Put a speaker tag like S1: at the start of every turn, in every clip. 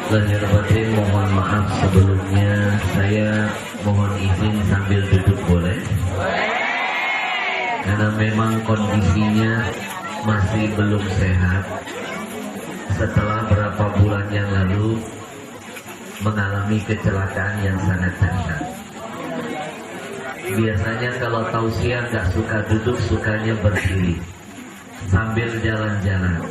S1: Lahir batin mohon maaf sebelumnya. Saya mohon izin sambil duduk boleh? Karena memang kondisinya masih belum sehat. Setelah berapa bulan yang lalu mengalami kecelakaan yang sangat dahsyat. Biasanya kalau tausiah gak suka duduk, sukanya berdiri sambil jalan-jalan.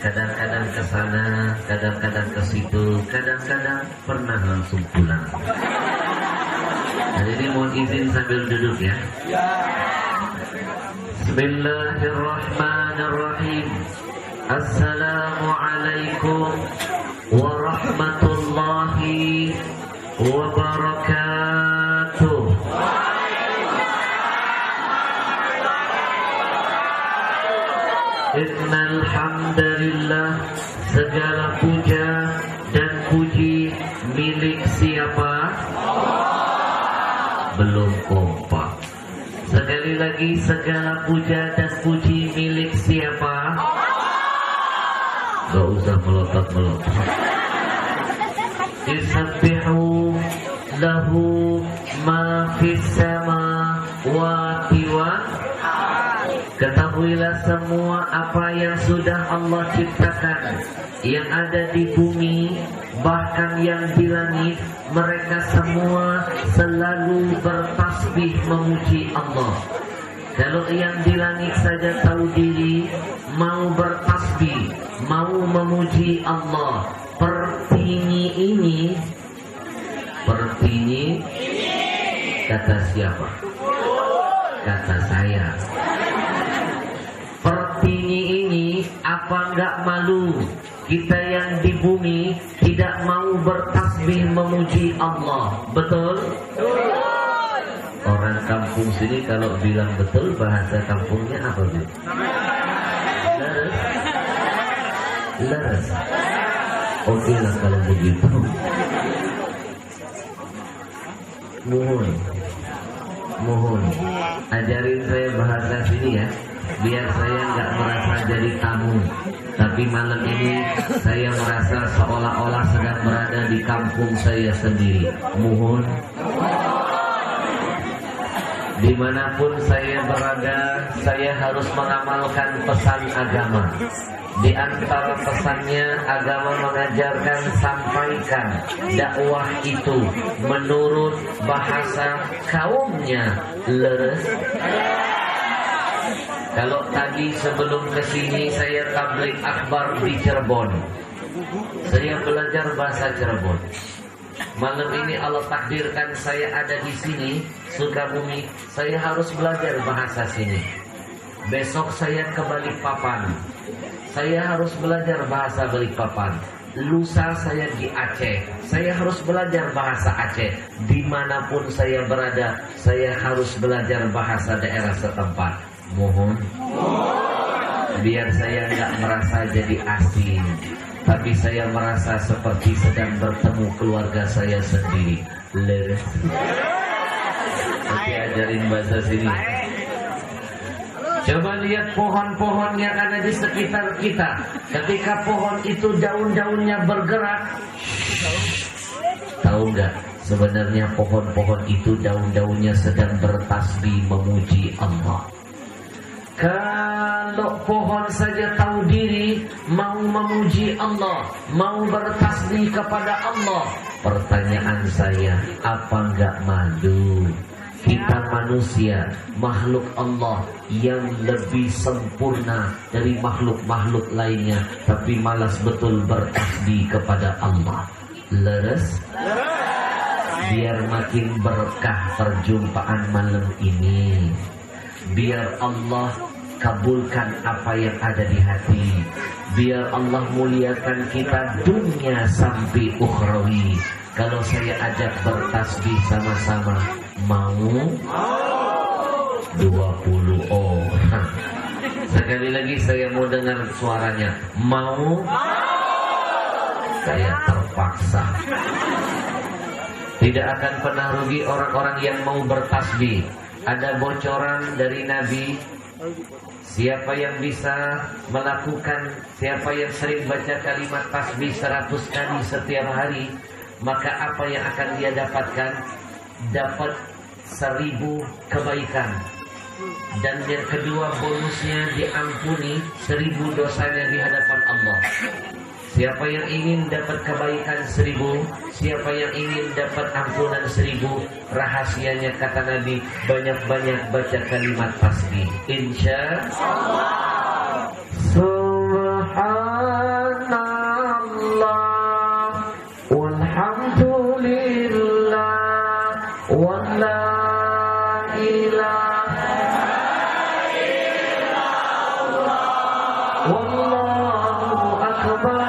S1: Kadang-kadang ke sana, kadang-kadang ke situ, kadang-kadang pernah langsung pulang. Nah, jadi mohon izin sambil duduk ya. Bismillahirrahmanirrahim. Assalamualaikum warahmatullahi wabarakatuh. Innal hamdalillah, segala puja dan puji milik siapa? Belum kompak. Sekali lagi, segala puja dan puji milik siapa? Gak usah melotot-melotot. Yusabbihu lahu ma fis samawati wa. Ketahuilah semua apa yang sudah Allah ciptakan, yang ada di bumi, bahkan yang di langit, mereka semua selalu bertasbih memuji Allah. Kalau yang di langit saja tahu diri, mau bertasbih, mau memuji Allah, pertinyi, kata siapa? Kata saya. Pertinyi ini apa enggak malu kita yang di bumi tidak mau bertasbih memuji Allah? Betul? Orang kampung sini kalau bilang betul, bahasa kampungnya apa Bu? Leres. Oke lah kalau begitu. Mohon ajarin saya bahasa sini ya, biar saya nggak merasa jadi tamu. Tapi malam ini saya merasa seolah-olah sedang berada di kampung saya sendiri. Mohon. Dimanapun saya berada, saya harus mengamalkan pesan agama. Di antara pesannya, agama mengajarkan sampaikan dakwah itu menurut bahasa kaumnya. Leres. Kalau tadi sebelum kesini saya tabligh akbar di Cirebon, saya belajar bahasa Cirebon. Malam ini Allah takdirkan saya ada di sini, Sukabumi, saya harus belajar bahasa sini. Besok saya ke Balikpapan, saya harus belajar bahasa Balikpapan. Lusa saya di Aceh, saya harus belajar bahasa Aceh. Dimanapun saya berada, saya harus belajar bahasa daerah setempat. Mohon, biar saya nggak merasa jadi asing, tapi saya merasa seperti sedang bertemu keluarga saya sendiri. Leres. Oke, ajarin bahasa sini. Coba lihat pohon-pohon yang ada di sekitar kita. Ketika pohon itu daun-daunnya bergerak, tahu nggak? Sebenarnya pohon-pohon itu daun-daunnya sedang bertasbih memuji Allah. Kalau pohon saja tahu diri, mau memuji Allah, mau bertasbih kepada Allah, pertanyaan saya, apa enggak malu? Kita manusia, makhluk Allah yang lebih sempurna dari makhluk-makhluk lainnya, tapi malas betul bertasbih kepada Allah. Leres? Biar makin berkah perjumpaan malam ini. Biar Allah kabulkan apa yang ada di hati. Biar Allah muliakan kita dunia sampai ukhrawi. Kalau saya ajak bertasbih sama-sama, mau? 20 orang. Sekali lagi saya mau dengar suaranya. Mau? Saya terpaksa. Tidak akan pernah rugi orang-orang yang mau bertasbih. Ada bocoran dari Nabi, Siapa yang bisa melakukan, siapa yang sering baca kalimat tasbih 100 kali setiap hari, maka apa yang akan dia dapatkan? Dapat 1000 kebaikan. Dan yang kedua, bonusnya diampuni 1000 dosanya di hadapan Allah. Siapa yang ingin dapat kebaikan 1000, siapa yang ingin dapat ampunan 1000, rahasianya kata Nabi, banyak-banyak baca kalimat tasbih. Insya Allah. Subhanallah walhamdulillah wala ilaha illallah wallahu akbar.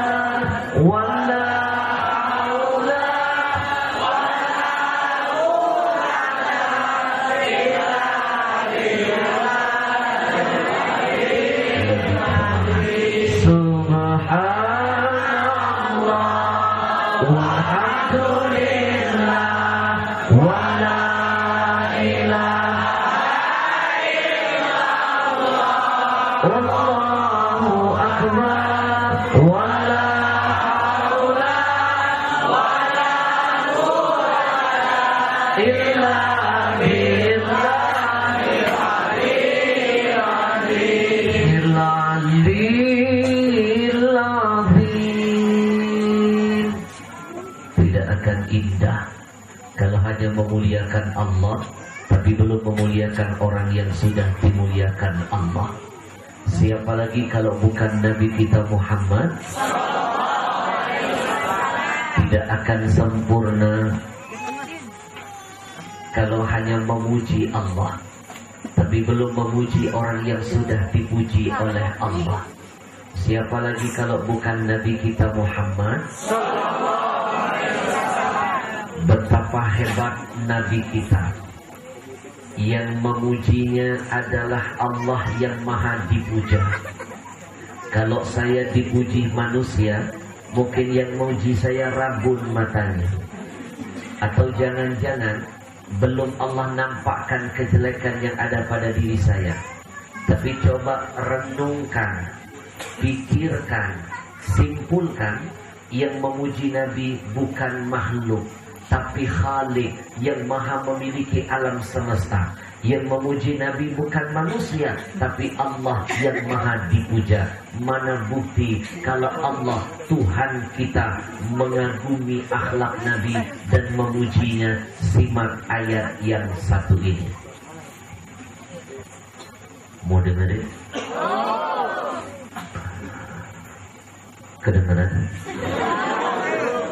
S1: Tidak akan indah kalau hanya memuliakan Allah tapi belum memuliakan orang yang sudah dimuliakan Allah. Siapa lagi kalau bukan Nabi kita Muhammad? Tidak akan sempurna kalau hanya memuji Allah tapi belum memuji orang yang sudah dipuji oleh Allah. Siapa lagi kalau bukan Nabi kita Muhammad? Betapa hebat Nabi kita, yang memujinya adalah Allah yang maha dipuja. Kalau saya dipuji manusia, mungkin yang memuji saya rabun matanya. Atau jangan-jangan belum Allah nampakkan kejelekan yang ada pada diri saya. Tapi coba renungkan, pikirkan, simpulkan, yang memuji Nabi bukan makhluk tapi Khalik yang maha memiliki alam semesta. Yang memuji Nabi bukan manusia tapi Allah yang maha dipuja. Mana bukti kalau Allah Tuhan kita mengagumi akhlak Nabi dan memujinya? Simak ayat yang satu ini. Mau dengerin? Kedengeran?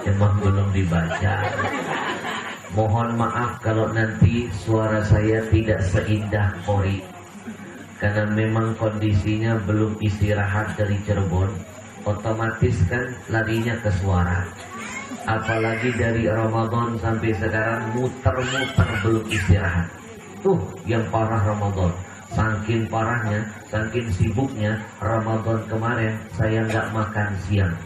S1: Emang belum dibaca. Mohon maaf kalau nanti suara saya tidak seindah Ori, karena memang kondisinya belum istirahat dari Cirebon. Otomatis kan larinya ke suara. Apalagi dari Ramadan sampai sekarang muter-muter belum istirahat. Yang parah Ramadan. Saking parahnya, saking sibuknya Ramadan kemarin saya nggak makan siang.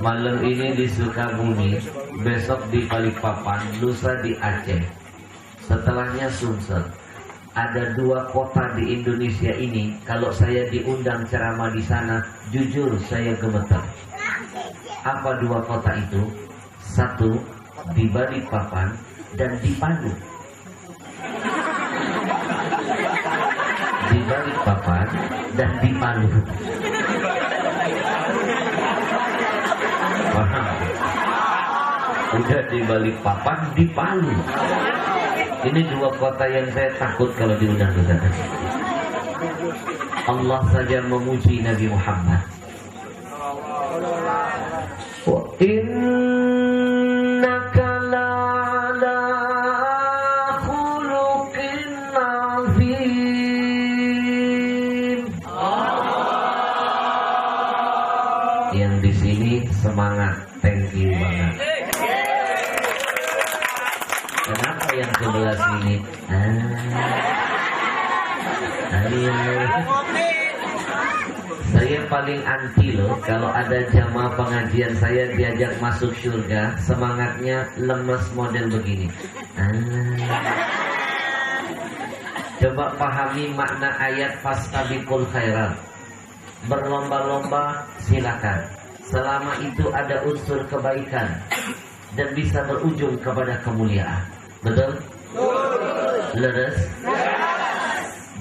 S1: Malam ini di Sukabumi, besok di Balikpapan, lusa di Aceh, setelahnya Sumsel. Ada 2 kota di Indonesia ini, kalau saya diundang ceramah di sana, jujur saya gemeter. Apa 2 kota itu? 1 di Balikpapan dan di Palu. Di Balikpapan dan di Palu. Paham? Udah di Balikpapan, di Palu. Ini 2 kota yang saya takut kalau diundang ke sana. Allah saja memuji Nabi Muhammad. Wa innaka la'ala khuluqin 'azim. Yang di sini semangat, thank you banget. Kenapa yang sebelah sini? Saya paling anti loh kalau ada jamaah pengajian saya diajak masuk surga, semangatnya lemes model begini. Coba pahami makna ayat fastabiqul khairat. Berlomba-lomba silakan, selama itu ada unsur kebaikan dan bisa berujung kepada kemuliaan. Betul? Leres?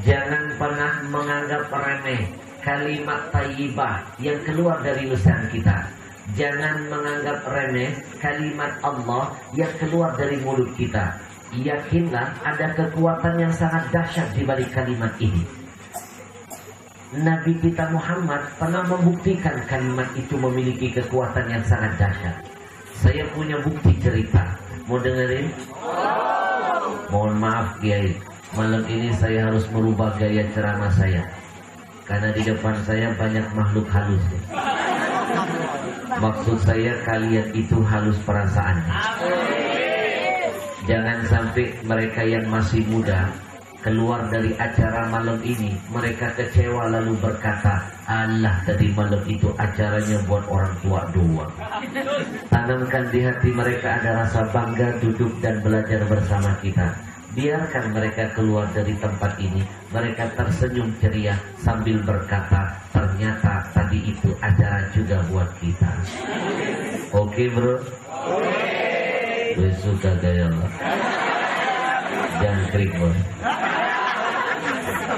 S1: Jangan pernah menganggap remeh kalimat thayyibah yang keluar dari lisan kita. Jangan menganggap remeh kalimat Allah yang keluar dari mulut kita. Yakinlah ada kekuatan yang sangat dahsyat di balik kalimat ini. Nabi kita Muhammad pernah membuktikan kalimat itu memiliki kekuatan yang sangat dahsyat. Saya punya bukti cerita. Mau dengerin? Mohon maaf Kiai, malam ini saya harus merubah gaya ceramah saya, karena di depan saya banyak makhluk halus. Maksud saya kalian itu halus perasaan. Jangan sampai mereka yang masih muda keluar dari acara malam ini, mereka kecewa lalu berkata, Allah tadi malam itu acaranya buat orang tua doang. Tanamkan di hati mereka ada rasa bangga duduk dan belajar bersama kita. Biarkan mereka keluar dari tempat ini, mereka tersenyum ceria sambil berkata, ternyata tadi itu acara juga buat kita. Oke bro? Gue suka gaya lo. Jangan krik bos.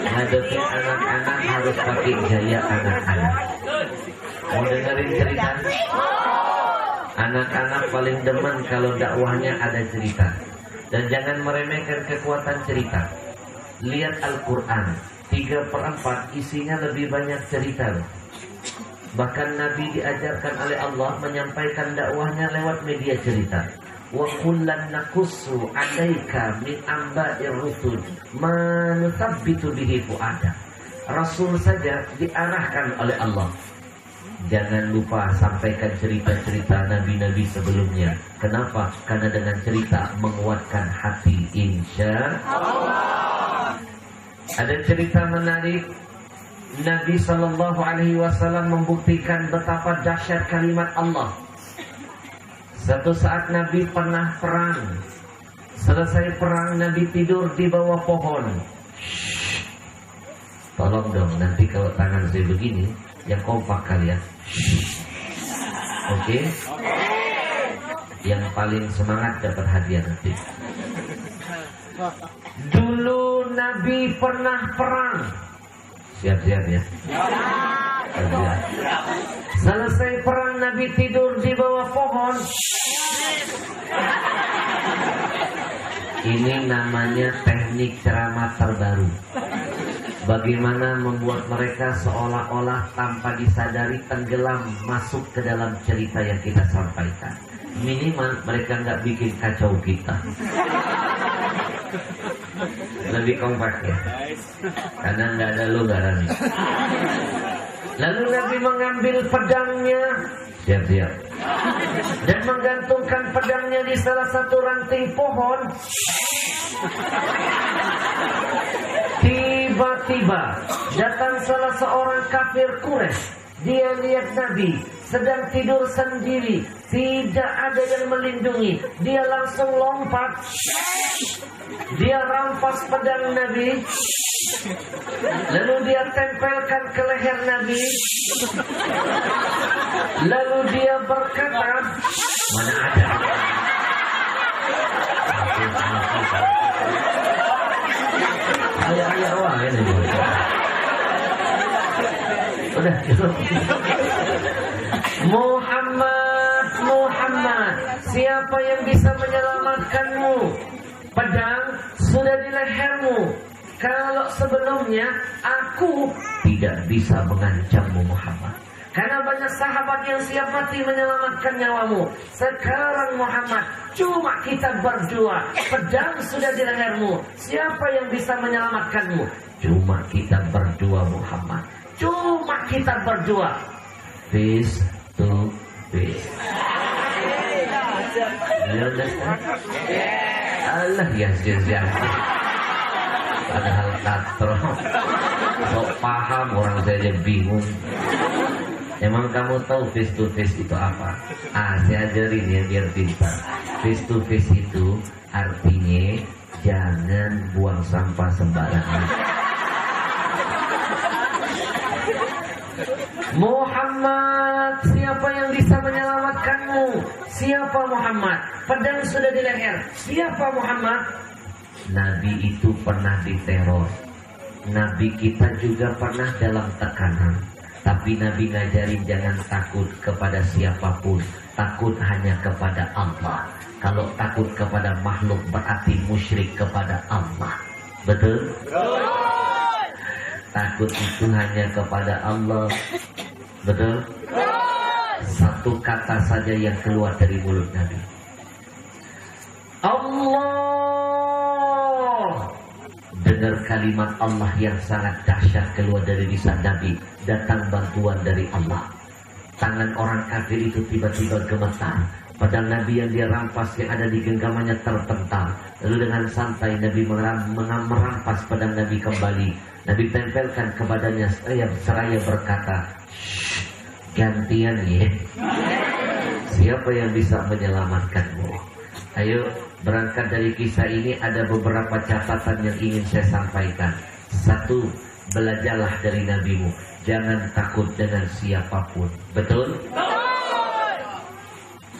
S1: Ngadepin anak-anak harus pakai gaya anak-anak. Mau dengerin cerita? Anak-anak paling demen kalau dakwahnya ada cerita. Dan jangan meremehkan kekuatan cerita. Lihat Al-Quran 3/4 isinya lebih banyak cerita. Bahkan Nabi diajarkan oleh Allah menyampaikan dakwahnya lewat media cerita. Wa kullan naqussu 'alaika min amba'ir rusul ma nuthabbitu bihi fu'ada. Rasul saja diarahkan oleh Allah. Jangan lupa sampaikan cerita-cerita nabi-nabi sebelumnya. Kenapa? Karena dengan cerita menguatkan hati, insya Allah. Ada cerita menarik. Nabi SAW membuktikan betapa dahsyat kalimat Allah. Satu saat Nabi pernah perang. Selesai perang, Nabi tidur di bawah pohon. Shhh. Tolong dong, nanti kalau tangan saya begini, yang kompak kalian. Oke? Yang paling semangat dapat hadiah nanti. Dulu Nabi pernah perang. Siap-siap ya. Siap. Selesai perang, Nabi tidur di bawah pohon. Ini namanya teknik ceramah terbaru. Bagaimana membuat mereka seolah-olah tanpa disadari tenggelam masuk ke dalam cerita yang kita sampaikan. Minimal mereka nggak bikin kacau kita. Lebih kompak ya, karena nggak ada longgaran. Lalu Nabi mengambil pedangnya, siap-siap, dan menggantungkan pedangnya di salah satu ranting pohon. Tiba-tiba datang salah seorang kafir Quraisy. Dia lihat Nabi sedang tidur sendiri, tidak ada yang melindungi. Dia langsung lompat. Dia rampas pedang Nabi, lalu dia tempelkan ke leher Nabi. Lalu dia berkata, mana ada? Ayah wah ini. Udah. Muhammad, siapa yang bisa menyelamatkanmu? Pedang sudah di lehermu. Kalau sebelumnya aku tidak bisa mengancammu Muhammad, karena banyak sahabat yang siap mati menyelamatkan nyawamu. Sekarang Muhammad, cuma kita berdua. Pedang sudah di lehermu. Siapa yang bisa menyelamatkanmu? Cuma kita berdua Muhammad. Cuma kita berdua. Face to face. Allah ya siap. Padahal katro. Sok paham orang saya aja bingung. Emang kamu tahu face to face itu apa? Saya ajarin ya biar pintar. Face to face itu artinya jangan buang sampah sembarangan. Muhammad, siapa yang bisa menyelamatkanmu? Siapa Muhammad? Pedang sudah di leher. Siapa Muhammad? Nabi itu pernah diteror. Nabi kita juga pernah dalam tekanan. Tapi Nabi ngajarin jangan takut kepada siapapun. Takut hanya kepada Allah. Kalau takut kepada makhluk berarti musyrik kepada Allah. Betul? Betul. Takut itu hanya kepada Allah. Betul? Satu kata saja yang keluar dari mulut Nabi. Allah. Dengar kalimat Allah yang sangat dahsyat keluar dari lisan Nabi. Datang bantuan dari Allah. Tangan orang kafir itu tiba-tiba gemetar. Pedang Nabi yang dia rampas yang ada di genggamannya terpental. Lalu dengan santai Nabi merampas pedang Nabi kembali. Nabi tempelkan ke badannya seraya berkata, gantian ya. Siapa yang bisa menyelamatkanmu? Ayo berangkat dari kisah ini ada beberapa catatan yang ingin saya sampaikan. Satu, belajarlah dari nabimu. Jangan takut dengan siapapun. Betul?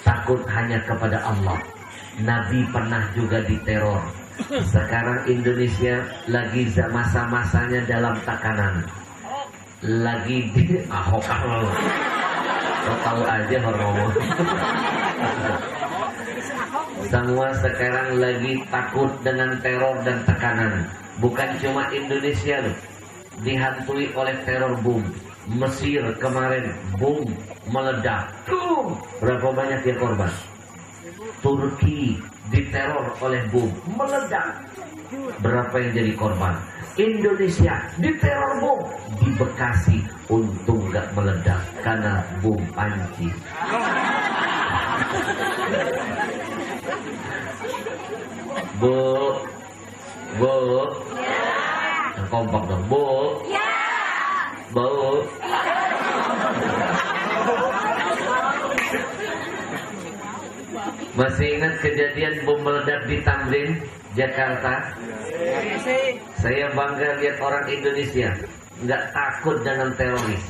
S1: Takut hanya kepada Allah. Nabi pernah juga diteror. Sekarang Indonesia lagi masa-masanya dalam tekanan. Lagi di Ahok. Tahu aja ngomong. Semua sekarang lagi takut dengan teror dan tekanan. Bukan cuma Indonesia loh. Dihantui oleh teror bom. Mesir kemarin bom meledak. Berapa banyak yang korban? Turki diteror oleh bom meledak. Berapa yang jadi korban? Indonesia diteror bom di Bekasi. Untung gak meledak karena bom panci. Bu, kompak dong, Bu. Bu. Masih ingat kejadian bom meledak di Tamrin, Jakarta? Saya bangga lihat orang Indonesia nggak takut dengan teroris.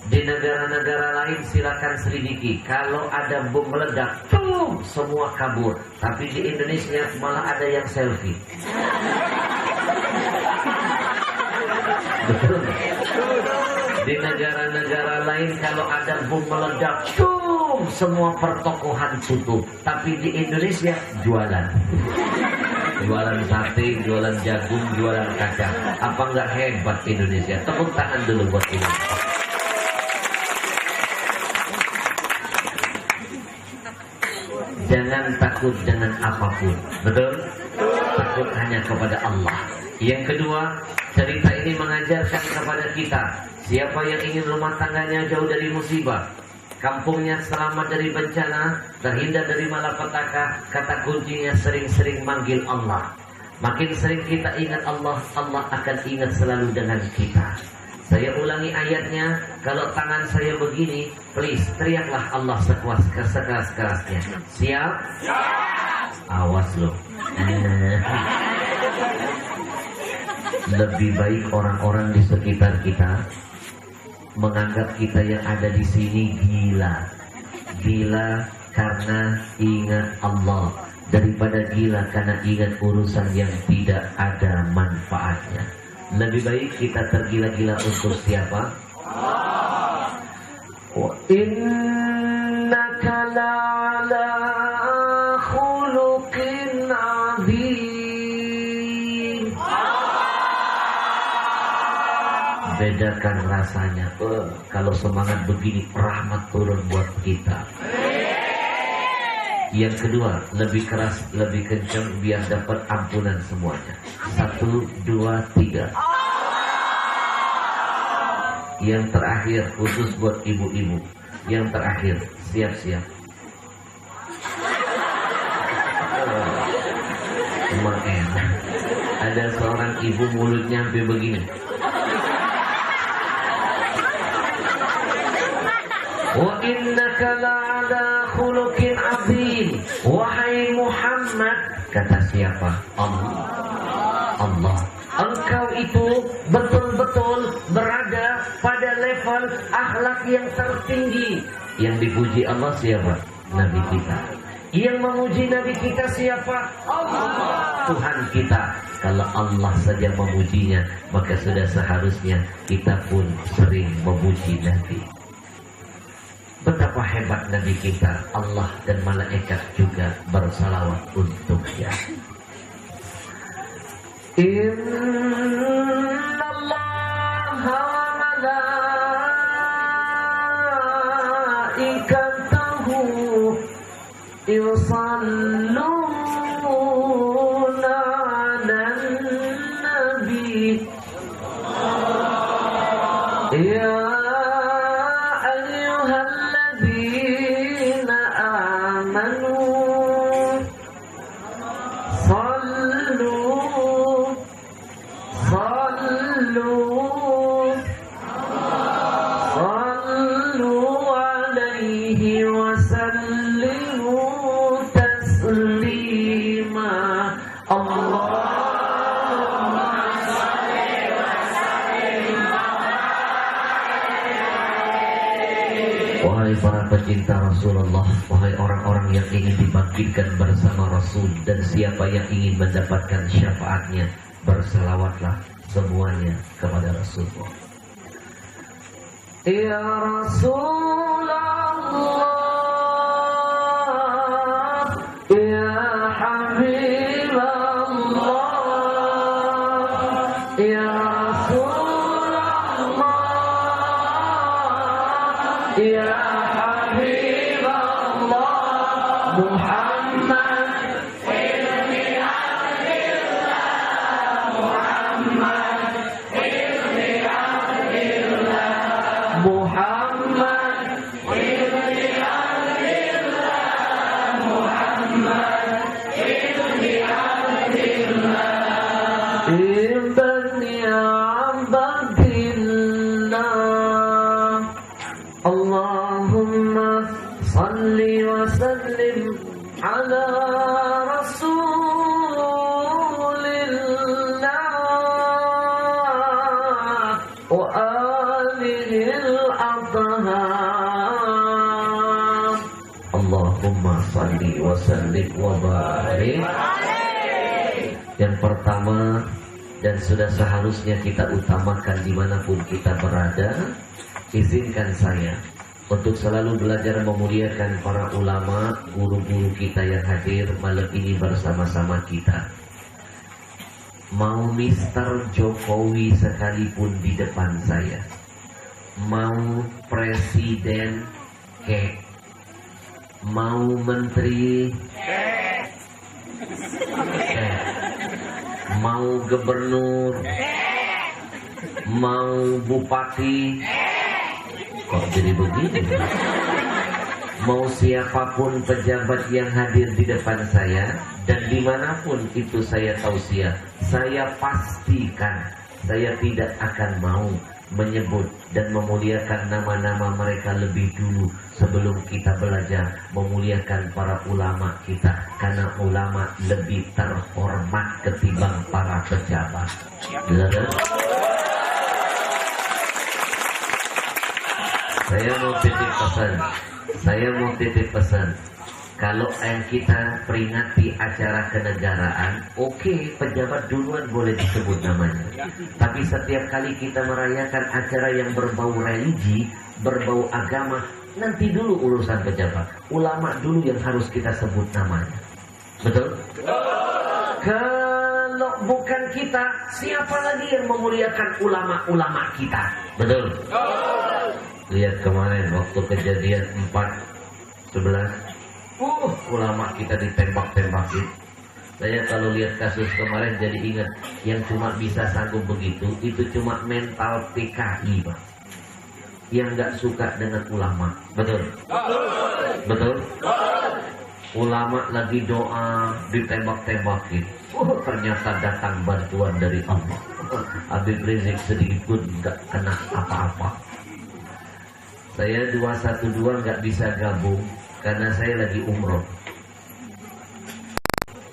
S1: Di negara-negara lain silakan selidiki. Kalau ada bom meledak, semua kabur. Tapi di Indonesia malah ada yang selfie. Betul. Di negara-negara lain kalau ada bom meledak, semua pertokohan tutup. Tapi di Indonesia jualan. Jualan sate, jualan jagung, jualan kacang. Apa nggak hebat Indonesia? Tepuk tangan dulu buat ini. Jangan takut dengan apapun. Betul? Takut hanya kepada Allah. Yang kedua, cerita ini mengajarkan kepada kita, siapa yang ingin rumah tangganya jauh dari musibah, kampungnya selamat dari bencana, terhindar dari malapetaka, kata kuncinya sering-sering manggil Allah. Makin sering kita ingat Allah, Allah akan ingat selalu dengan kita. Saya ulangi ayatnya, kalau tangan saya begini, please teriaklah Allah sekeras-kerasnya. Siap? Awas loh. Lebih baik orang-orang di sekitar kita menganggap kita yang ada di sini gila. Gila karena ingat Allah, daripada gila karena ingat urusan yang tidak ada manfaatnya. Lebih baik kita tergila-gila untuk siapa? Wa innaka la'ala khuluqin 'adzim. Bedakan rasanya. Kalau semangat begini, rahmat turun buat kita. Yang kedua, lebih keras, lebih kencang biar dapat ampunan semuanya. 1, 2, 3. Yang terakhir khusus buat ibu-ibu. Yang terakhir, siap-siap. Emang enak. Ada seorang ibu mulutnya sampai begini. Wa innaka la'ala khuluqin azim. Wahai Muhammad, kata siapa? Allah. Engkau itu betul-betul berada pada level akhlak yang tertinggi. Yang dipuji Allah siapa? Nabi kita. Yang memuji Nabi kita siapa? Allah, Tuhan kita. Kalau Allah saja memujinya, maka sudah seharusnya kita pun sering memuji Nabi. Betapa hebat Nabi kita. Allah dan malaikat juga bersalawat untuknya. Innallaha wa malaikatahu yusalluna 'alan nabi. Ya ayyuhalladzina amanu sallu alaihi wasallimu taslima. Allahumma salli wa sallim. Wahai para pecinta Rasulullah, wahai orang-orang yang ingin dibangkitkan bersama Rasul, dan siapa yang ingin mendapatkan syafaatnya, bersalawatlah semuanya kepada Rasulullah. Ya Rasulullah, ya Habiballah, ya Rasulullah, ya Habiballah, Muhammad ibni Abdillah, Muhammad ibni Abdillah, Muhammad ibni Abdillah, Muhammad ibni Abdillah, ibni Abdillah. Allahumma salli wa sallim ala Rasulillah wa alihil athhar. Allahumma salli wa sallim wa barik. Yang pertama, dan sudah seharusnya kita utamakan dimanapun kita berada, izinkan saya untuk selalu belajar memuliakan para ulama, guru-guru kita yang hadir malam ini bersama-sama kita. Mau Mr. Jokowi sekalipun di depan saya, mau presiden kek, mau menteri kek, mau gubernur, mau bupati, kok jadi begini? Mau siapapun pejabat yang hadir di depan saya, dan dimanapun itu saya tausiah, saya pastikan saya tidak akan mau menyebut dan memuliakan nama-nama mereka lebih dulu sebelum kita belajar memuliakan para ulama kita, karena ulama lebih terhormat ketimbang para pejabat. Saya mau titip pesan. Kalau yang kita peringati acara kenegaraan, oke, pejabat duluan boleh disebut namanya. Tapi setiap kali kita merayakan acara yang berbau religi, berbau agama, nanti dulu urusan pejabat. Ulama dulu yang harus kita sebut namanya. Betul? Kalau bukan kita, siapa lagi yang memuliakan ulama-ulama kita? Betul? Lihat kemarin waktu kejadian 4/11, ulama kita ditembak-tembakin. Saya kalau lihat kasus kemarin jadi ingat, yang cuma bisa sanggup begitu itu cuma mental PKI, Pak, yang nggak suka dengan ulama. Betul? Betul? Ulama lagi doa ditembak-tembakin. Oh, ternyata datang bantuan dari Allah. Habib Rizik sedikit pun nggak kena apa-apa. Saya 212 nggak bisa gabung karena saya lagi umroh.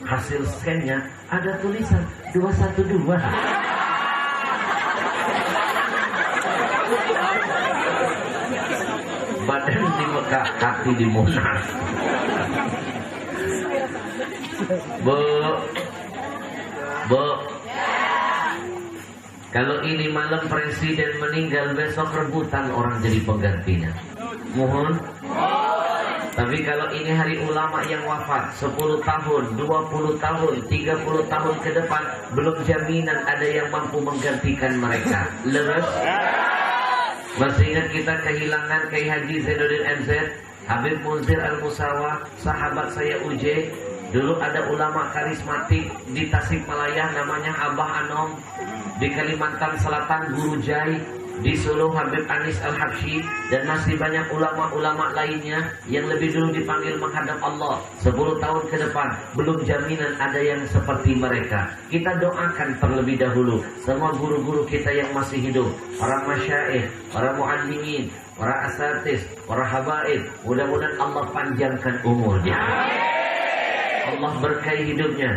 S1: Hasil scan-nya ada tulisan 212. Badan di Mekah, hati di Monas. Bu, kalau ini malam presiden meninggal, besok rebutan orang jadi penggantinya. Mohon. Tapi kalau ini hari ulama yang wafat 10 tahun, 20 tahun, 30 tahun ke depan, belum jaminan ada yang mampu menggantikan mereka. Leres? Masih ingat kita kehilangan Kiai Haji Zainuddin MZ, Habib Munzir Al-Musawa, sahabat saya UJ. Dulu ada ulama karismatik di Tasikmalaya namanya Abah Anom, di Kalimantan Selatan Guru Jai, di Solo Habib Anis Al-Habsyi, dan masih banyak ulama-ulama lainnya yang lebih dulu dipanggil menghadap Allah. 10 tahun ke depan belum jaminan ada yang seperti mereka. Kita doakan terlebih dahulu semua guru-guru kita yang masih hidup, para masyaikh, para muallimin, para asatis, para habaib. Mudah-mudahan Allah panjangkan umurnya, Allah berkahi hidupnya,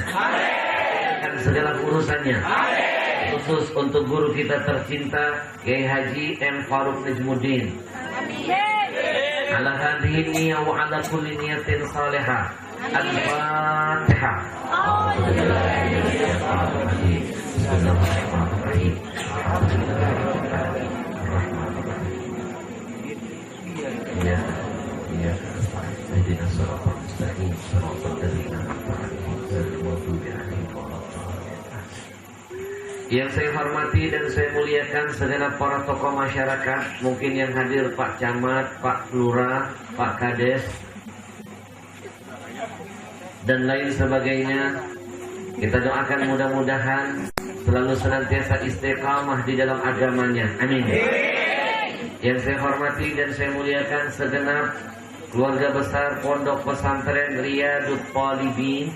S1: dan segala urusannya. Khusus untuk guru kita tercinta Kiai Haji M. Faruk Najmuddin. Ala hadhihi niyyah wa ala kulli niyatin salihah. Al-Fatihah. Bismillahirrahmanirrahim. Ya, ya. Ihdinas siratal mustaqim, siratal ladzina an'amta 'alaihim ghairil maghdubi 'alaihim waladdallin. Yang saya hormati dan saya muliakan segenap para tokoh masyarakat, mungkin yang hadir Pak Camat, Pak Lurah, Pak Kades, dan lain sebagainya. Kita doakan mudah-mudahan selalu senantiasa istiqamah di dalam agamanya. Amin. Yang saya hormati dan saya muliakan segenap keluarga besar Pondok Pesantren Riyadut Thalibin,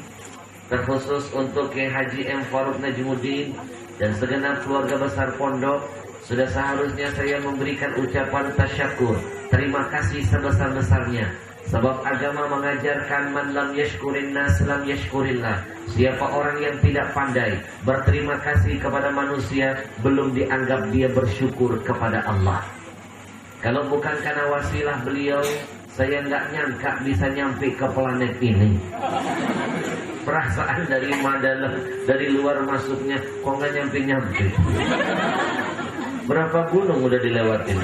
S1: terkhusus untuk Kiai Haji M. Faruk Najmuddin dan segenap keluarga besar pondok. Sudah seharusnya saya memberikan ucapan tasyakur, terima kasih sebesar-besarnya. Sebab agama mengajarkan man lam yashkurin nas lam yashkurillah. Siapa orang yang tidak pandai berterima kasih kepada manusia, belum dianggap dia bersyukur kepada Allah. Kalau bukan karena wasilah beliau, saya nggak nyangka bisa nyampe ke planet ini. Perasaan dari Madalah, dari luar masuknya, kok nggak nyampe-nyampe. Berapa gunung udah dilewatin.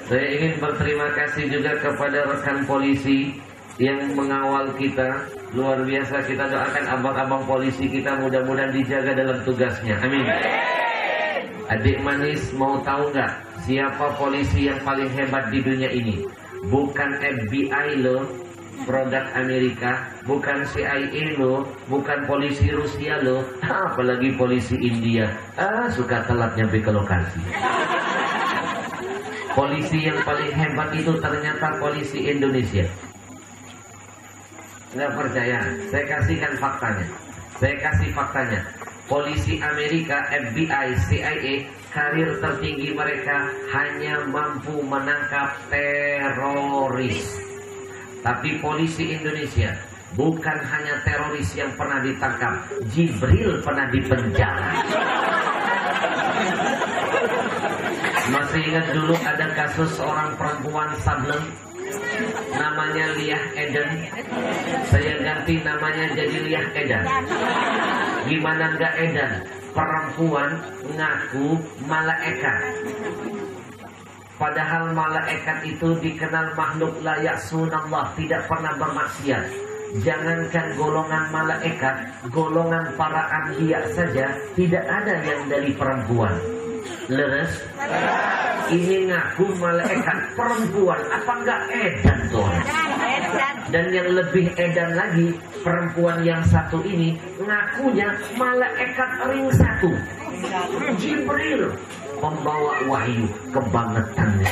S1: Saya ingin berterima kasih juga kepada rekan polisi yang mengawal kita. Luar biasa, kita doakan abang-abang polisi kita mudah-mudahan dijaga dalam tugasnya. Amin. Adik manis, mau tahu nggak siapa polisi yang paling hebat di dunia ini? Bukan FBI loh, produk Amerika, bukan CIA loh, bukan polisi Rusia loh, apalagi polisi India. Suka telat nyampe ke lokasi. Polisi yang paling hebat itu ternyata polisi Indonesia. Nggak percaya? Saya kasihkan faktanya. Saya kasih faktanya. Polisi Amerika, FBI, CIA, karir tertinggi mereka hanya mampu menangkap teroris. Tapi polisi Indonesia bukan hanya teroris yang pernah ditangkap, Jibril pernah dipenjara. Masih ingat dulu ada kasus seorang perempuan sableng, namanya Liah Eden. Saya ganti namanya jadi Liah Edan. Gimana nggak edan? Perempuan ngaku malaikat. Padahal malaikat itu dikenal makhluk layak sunallah, tidak pernah bermaksiat. Jangankan golongan malaikat, golongan para anbiya saja tidak ada yang dari perempuan. Leres? Ini ngaku malaikat perempuan, apa enggak edan tuh? Dan yang lebih edan lagi, perempuan yang satu ini ngakunya malaikat ring satu, Jibril, pembawa wahyu kebangetannya.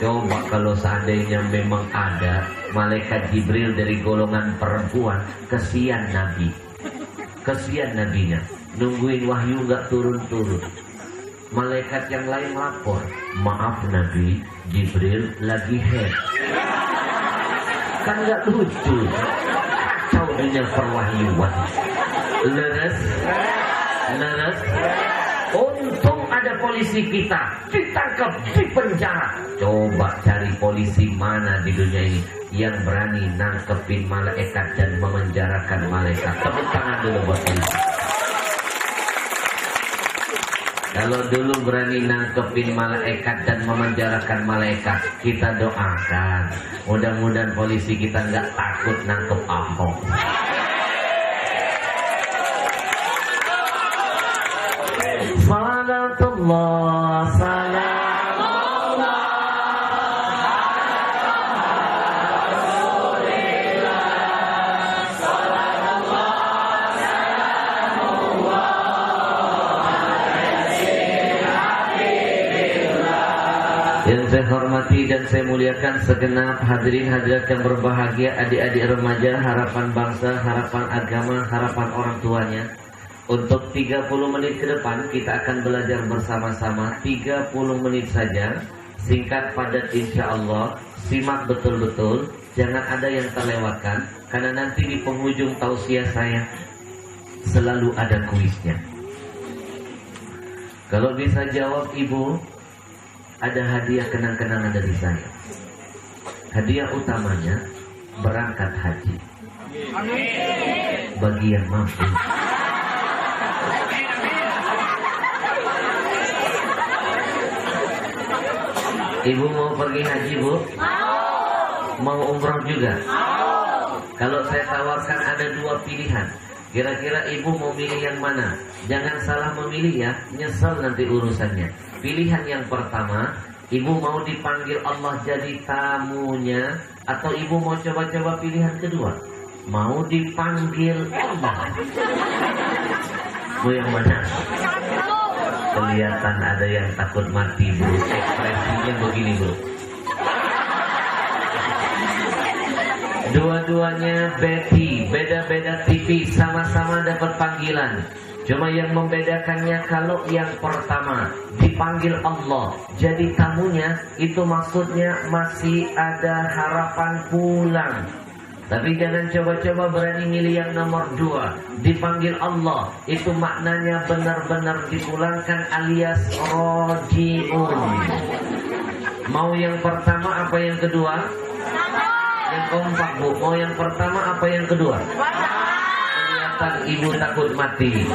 S1: Coba kalau seandainya memang ada malaikat Jibril dari golongan perempuan, kesian Nabi. Kesian Nabinya, nungguin wahyu gak turun-turun. Malaikat yang lain lapor, maaf Nabi, Jibril lagi head. Kan gak lucu. Kacau dunia perwahyuan. Leres. Untung ada polisi kita, ditangkap, dipenjara. Coba cari polisi mana di dunia ini yang berani nangkepin malaikat dan memenjarakan malaikat. Tepuk tangan dulu buat polisi. Kalau dulu berani nangkepin malaikat dan memenjarakan malaikat, kita doakan. Mudah-mudahan polisi kita nggak takut nangkep Ahok. Salatullah, salamullah. Yang saya hormati dan saya muliakan segenap hadirin hadirat yang berbahagia, adik-adik remaja, harapan bangsa, harapan agama, harapan orang tuanya. Untuk 30 menit ke depan kita akan belajar bersama-sama 30 menit saja. Singkat padat insya Allah. Simak betul-betul, jangan ada yang terlewatkan. Karena nanti di penghujung tausiah saya selalu ada kuisnya. Kalau bisa jawab ibu, ada hadiah kenang-kenangan dari saya. Hadiah utamanya berangkat haji. Bagi yang mampu. Ibu mau pergi haji, Bu? Mau umroh juga? Kalau saya tawarkan ada 2 pilihan, kira-kira ibu mau milih yang mana? Jangan salah memilih ya, nyesel nanti urusannya. Pilihan yang pertama, ibu mau dipanggil Allah jadi tamunya, atau ibu mau coba-coba pilihan kedua, mau dipanggil Allah. Mau yang mana? Kelihatan ada yang takut mati, Bu. Ekspresinya begini, Bu. Dua-duanya Betty, beda-beda tipis, sama-sama dapat panggilan. Cuma yang membedakannya kalau yang pertama dipanggil Allah jadi tamunya, itu maksudnya masih ada harapan pulang. Tapi jangan coba-coba berani milih yang nomor 2, dipanggil Allah, itu maknanya benar-benar dipulangkan alias rojiun. Mau yang pertama apa yang kedua? Yang kompak, Bu. Mau yang pertama apa yang kedua? Kelihatan ibu takut mati.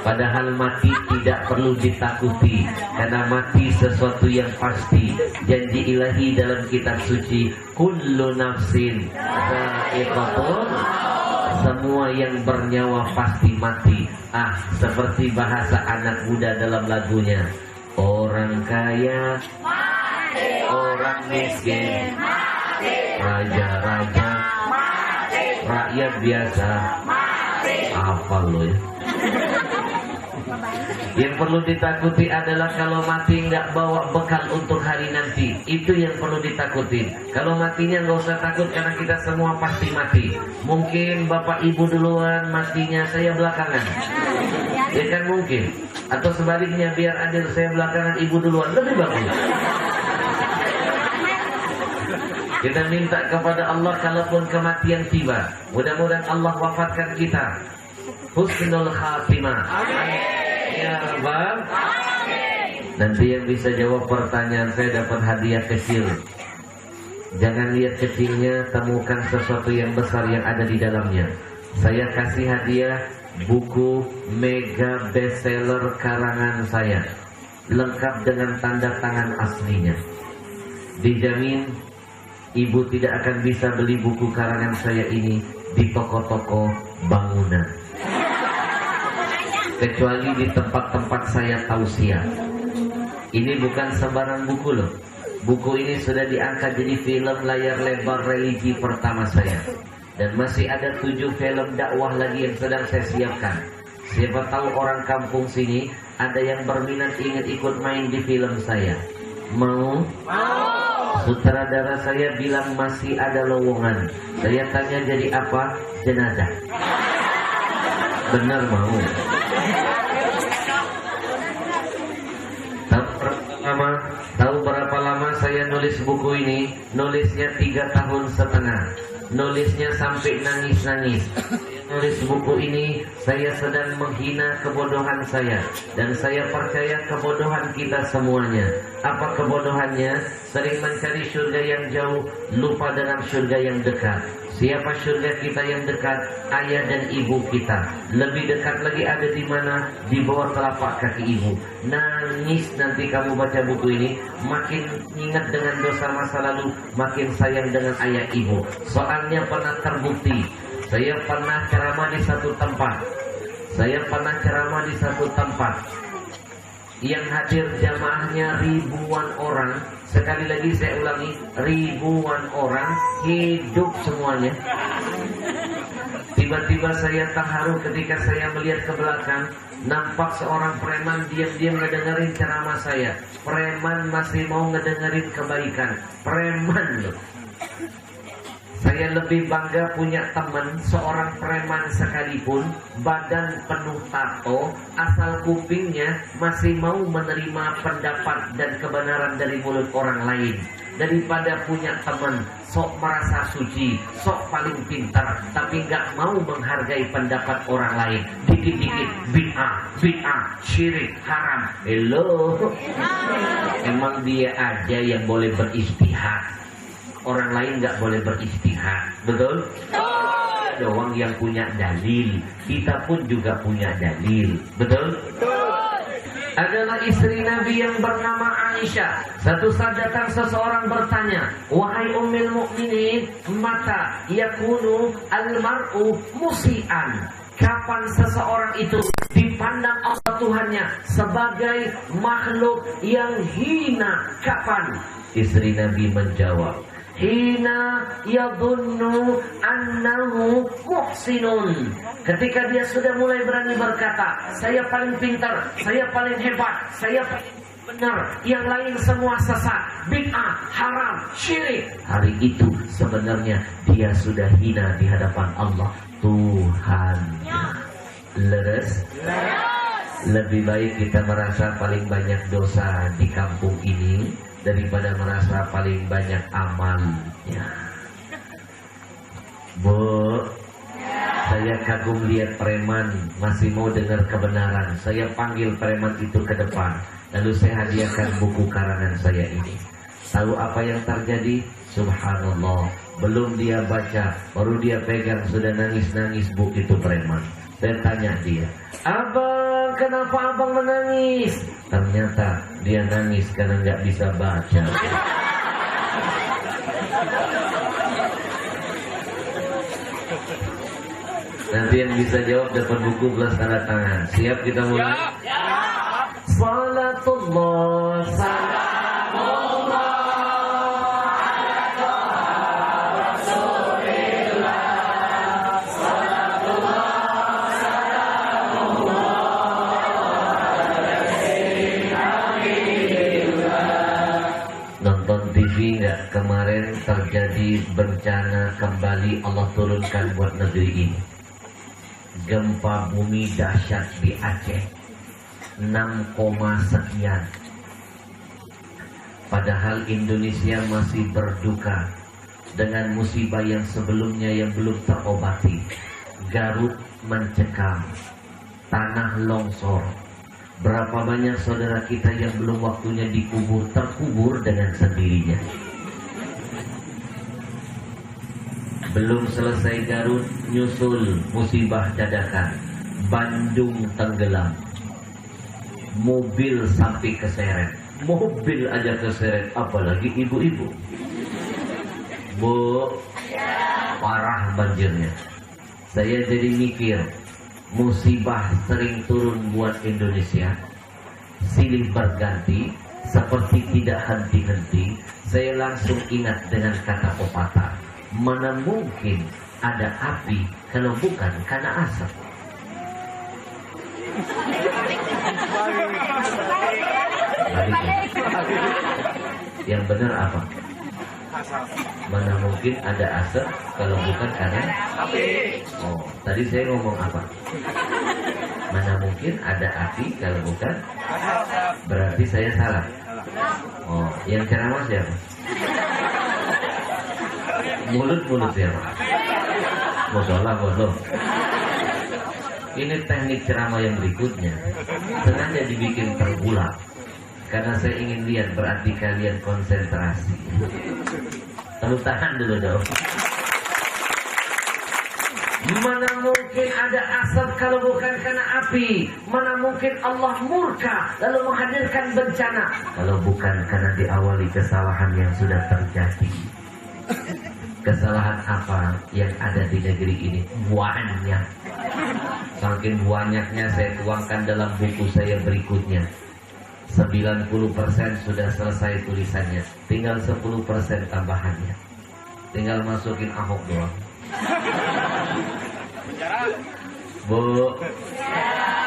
S1: Padahal mati tidak perlu ditakuti, karena mati sesuatu yang pasti. Janji ilahi dalam kitab suci, kullu nafsin dha'iqatul, semua yang bernyawa pasti mati. Seperti bahasa anak muda dalam lagunya, orang kaya mati, orang miskin mati, raja-raja mati, rakyat biasa mati. Apa lo ya? Yang perlu ditakuti adalah kalau mati nggak bawa bekal untuk hari nanti. Itu yang perlu ditakuti. Kalau matinya nggak usah takut, karena kita semua pasti mati. Mungkin bapak ibu duluan matinya, saya belakangan. Ya kan mungkin. Atau sebaliknya, biar adil, saya belakangan, ibu duluan, lebih bagus. Kita minta kepada Allah kalaupun kematian tiba, mudah-mudahan Allah wafatkan kita husnul khatimah. Ya Rabbal. Nanti yang bisa jawab pertanyaan saya dapat hadiah kecil. Jangan lihat kecilnya, temukan sesuatu yang besar yang ada di dalamnya. Saya kasih hadiah buku mega bestseller karangan saya, lengkap dengan tanda tangan aslinya. Dijamin ibu tidak akan bisa beli buku karangan saya ini di toko-toko bangunan, kecuali di tempat-tempat saya tausiah. Ini bukan sembarang buku loh. Buku ini sudah diangkat jadi film layar lebar religi pertama saya. Dan masih ada 7 film dakwah lagi yang sedang saya siapkan. Siapa tahu orang kampung sini ada yang berminat ingin ikut main di film saya. Mau? Mau. Sutradara saya bilang masih ada lowongan. Saya tanya jadi apa? Jenazah. Benar mau? Tahu berapa lama saya nulis buku ini? Nulisnya 3 tahun setengah. Nulisnya sampai nangis-nangis. Nulis buku ini saya sedang menghina kebodohan saya, dan saya percaya kebodohan kita semuanya. Apa kebodohannya? Sering mencari surga yang jauh, lupa dengan surga yang dekat. Siapa surga kita yang dekat? Ayah dan ibu kita. Lebih dekat lagi ada di mana? Di bawah telapak kaki ibu. Nangis nanti kamu baca buku ini, makin ingat dengan dosa masa lalu, makin sayang dengan ayah ibu. Soalnya pernah terbukti. Saya pernah ceramah di satu tempat. Yang hadir jamaahnya ribuan orang. Sekali lagi saya ulangi, ribuan orang, hidup semuanya. Tiba-tiba saya terharu ketika saya melihat ke belakang. Nampak seorang preman diam-diam ngedengerin ceramah saya. Preman masih mau ngedengerin kebaikan. Preman loh. Saya lebih bangga punya teman, seorang preman sekalipun, badan penuh tato, asal kupingnya masih mau menerima pendapat dan kebenaran dari mulut orang lain. Daripada punya teman, sok merasa suci, sok paling pintar, tapi gak mau menghargai pendapat orang lain. Dikit-dikit, bid'ah, syirik, haram. Hello, emang dia aja yang boleh beristihad. Orang lain nggak boleh beristihad, betul? Doang yang punya dalil, kita pun juga punya dalil, betul? Adalah istri Nabi yang bernama Aisyah. Satu saat datang seseorang bertanya, wahai ummul mukminin, mata yakunu al-mar'u musian? Kapan seseorang itu dipandang Allah Tuhannya sebagai makhluk yang hina? Kapan? Istri Nabi menjawab, hina yadhunnu annahu muhsinun. Ketika dia sudah mulai berani berkata, saya paling pintar, saya paling hebat, saya paling benar, yang lain semua sesat, bid'ah, haram, syirik. Hari itu sebenarnya dia sudah hina di hadapan Allah Tuhannya. Leres? Lebih baik kita merasa paling banyak dosa di kampung ini daripada merasa paling banyak amalnya. Bu, saya kagum lihat preman masih mau dengar kebenaran. Saya panggil preman itu ke depan, lalu saya hadiahkan buku karangan saya ini. Tahu apa yang terjadi? Subhanallah, belum dia baca, baru dia pegang sudah nangis-nangis buku itu preman. Saya tanya dia, abang, kenapa abang menangis? Ternyata dia nangis karena nggak bisa baca. Nanti yang bisa jawab dapat buku plus tanda tangan. Siap kita mulai? Salatullah, salamullah ala Rasulillah. Salatullah, salamullah ala. Nonton TV nggak kemarin terjadi bencana kembali Allah turunkan buat negeri ini. Gempa bumi dahsyat di Aceh 6, sekian. Padahal Indonesia masih berduka dengan musibah yang sebelumnya yang belum terobati. Garut mencekam, tanah longsor. Berapa banyak saudara kita yang belum waktunya dikubur, terkubur dengan sendirinya. Belum selesai Garut, nyusul musibah dadakan. Bandung tenggelam. Mobil sampai keseret. Mobil aja keseret, apalagi ibu-ibu. Bu, parah banjirnya. Saya jadi mikir, musibah sering turun buat Indonesia, silih berganti, seperti tidak henti-henti. Saya langsung ingat dengan kata pepatah, mana mungkin ada api kalau bukan karena asap. Yang benar apa? Mana mungkin ada asap kalau bukan karena api. Oh, tadi saya ngomong apa? Mana mungkin ada api kalau bukan? Berarti saya salah. Oh, yang ceramah siapa? Mulut siapa? Bodoh bodoh. Ini teknik ceramah yang berikutnya sengaja dibikin terbulat karena saya ingin lihat berarti kalian konsentrasi. Tepuk tangan dulu dong. Mana mungkin ada asap kalau bukan karena api? Mana mungkin Allah murka lalu menghadirkan bencana kalau bukan karena diawali kesalahan yang sudah terjadi? Kesalahan apa yang ada di negeri ini? Banyak. Saking banyaknya saya tuangkan dalam buku saya berikutnya. 90% sudah selesai tulisannya, tinggal 10% tambahannya. Tinggal masukin Ahok doang. Bu,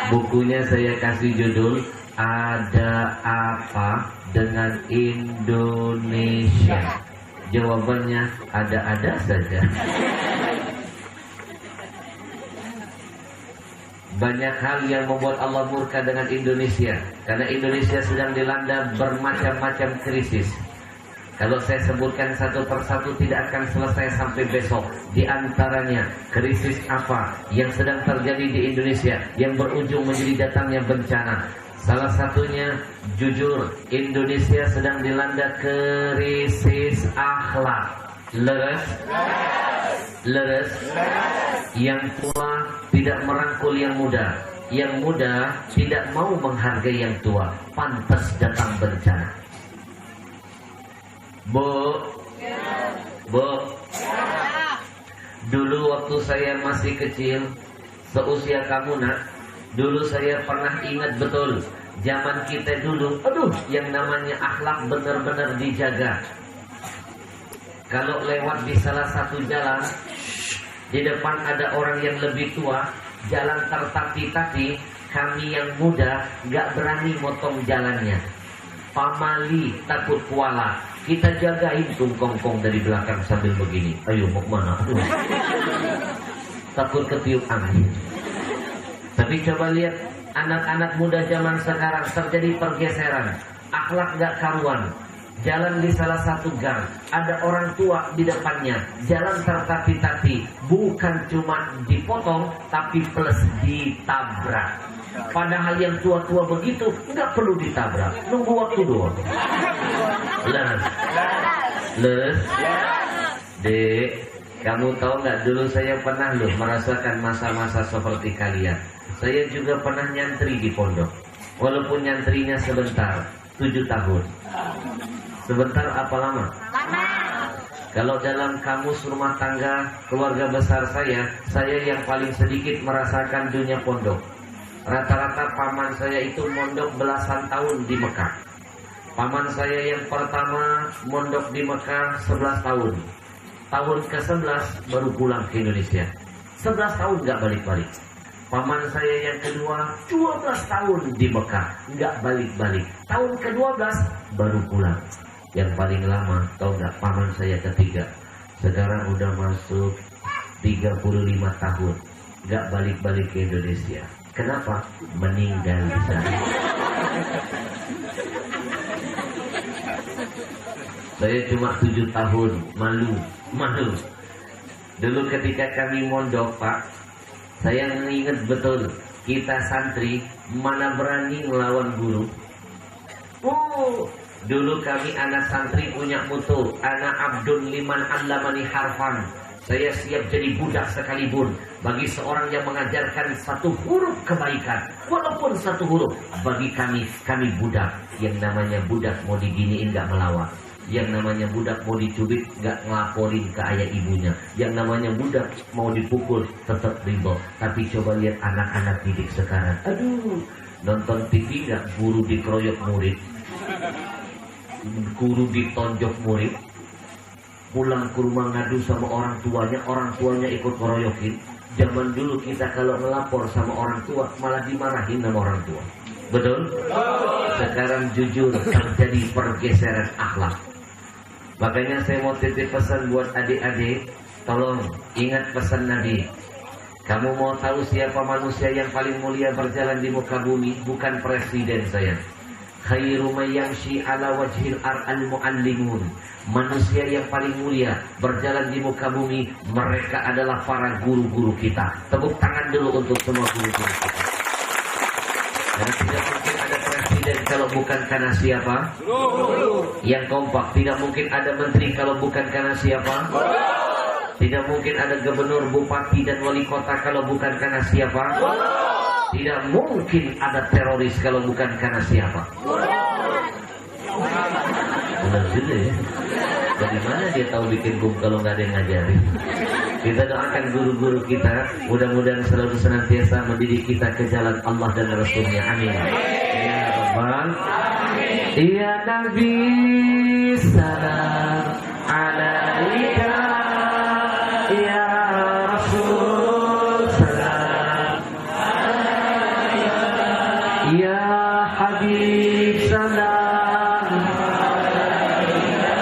S1: bukunya saya kasih judul Ada Apa Dengan Indonesia? Jawabannya ada-ada saja. Banyak hal yang membuat Allah murka dengan Indonesia, karena Indonesia sedang dilanda bermacam-macam krisis. Kalau saya sebutkan satu persatu tidak akan selesai sampai besok. Di antaranya krisis apa yang sedang terjadi di Indonesia yang berujung menjadi datangnya bencana. Salah satunya, jujur, Indonesia sedang dilanda krisis akhlak. Leres? Leres? Yang tua tidak merangkul yang muda, yang muda tidak mau menghargai yang tua. Pantas datang bencana. Bu, dulu waktu saya masih kecil, seusia kamu nak, dulu saya pernah ingat betul, zaman kita dulu, yang namanya akhlak benar-benar dijaga. Kalau lewat di salah satu jalan, di depan ada orang yang lebih tua, jalan tertati-tati, kami yang muda gak berani motong jalannya. Pamali takut kuala, kita jagain tungkongkong dari belakang sambil begini. Ayo mau kemana? Takut ketiup angin. Tapi coba lihat anak-anak muda zaman sekarang, terjadi pergeseran, akhlak gak karuan. Jalan di salah satu gang, ada orang tua di depannya, jalan tertati-tati, bukan cuma dipotong, tapi plus ditabrak. Padahal yang tua-tua begitu nggak perlu ditabrak, nunggu waktu doang. Les, Dek, kamu tahu nggak, dulu saya pernah merasakan masa-masa seperti kalian. Saya juga pernah nyantri di pondok, walaupun nyantrinya sebentar, 7 tahun. Sebentar apa lama? Lama. Kalau dalam kamus rumah tangga keluarga besar saya yang paling sedikit merasakan dunia pondok. Rata-rata paman saya itu mondok belasan tahun di Mekah. Paman saya yang pertama mondok di Mekah 11 tahun. Tahun ke-11 baru pulang ke Indonesia. 11 tahun nggak balik-balik. Paman saya yang kedua 12 tahun di Mekah, nggak balik-balik. Tahun ke-12 baru pulang. Yang paling lama, tahu nggak, paman saya ketiga. Sekarang udah masuk 35 tahun, nggak balik-balik ke Indonesia. Kenapa? Meninggal di sana. Saya cuma 7 tahun, malu. Dulu ketika kami mondok, Pak, saya ingat betul, kita santri mana berani melawan guru. Dulu kami anak santri punya mutu, ana abdun liman allamani harfan. Saya siap jadi budak sekalipun bagi seorang yang mengajarkan satu huruf kebaikan, walaupun satu huruf. Bagi kami budak. Yang namanya budak mau diginiin gak melawan. Yang namanya budak mau dicubit gak ngelaporin ke ayah ibunya. Yang namanya budak mau dipukul tetap ridho. Tapi coba lihat anak-anak didik sekarang. Aduh, nonton TV gak guru dikeroyok murid, guru ditonjok murid, pulang ke rumah ngadu sama orang tuanya ikut ngeroyokin. Zaman dulu kita kalau melapor sama orang tua malah dimarahin sama orang tua. Betul? Sekarang jujur terjadi pergeseran akhlak. Makanya saya mau titip pesan buat adik-adik, tolong ingat pesan Nabi. Kamu mau tahu siapa manusia yang paling mulia berjalan di muka bumi? Bukan presiden saya. Khairu may yamshi ala wajhil ar'al muallimun. Manusia yang paling mulia berjalan di muka bumi, mereka adalah para guru-guru kita. Tepuk tangan dulu untuk semua guru-guru kita. Karena tidak mungkin ada presiden kalau bukan karena siapa? Yang kompak. Tidak mungkin ada menteri kalau bukan karena siapa? Tidak mungkin ada gubernur, bupati dan wali kota kalau bukan karena siapa? Tidak mungkin ada teroris kalau bukan karena siapa? Benar juga ya. Dari mana dia tahu bikin bom kalau nggak ada yang ngajarin? Kita doakan guru-guru kita, mudah-mudahan selalu senantiasa mendidik kita ke jalan Allah dan Rasulnya. Amin. Ya Rabbal. Ya Nabi salam alaika. Ya Rasul salam alaika. Ya Habib salam alaika.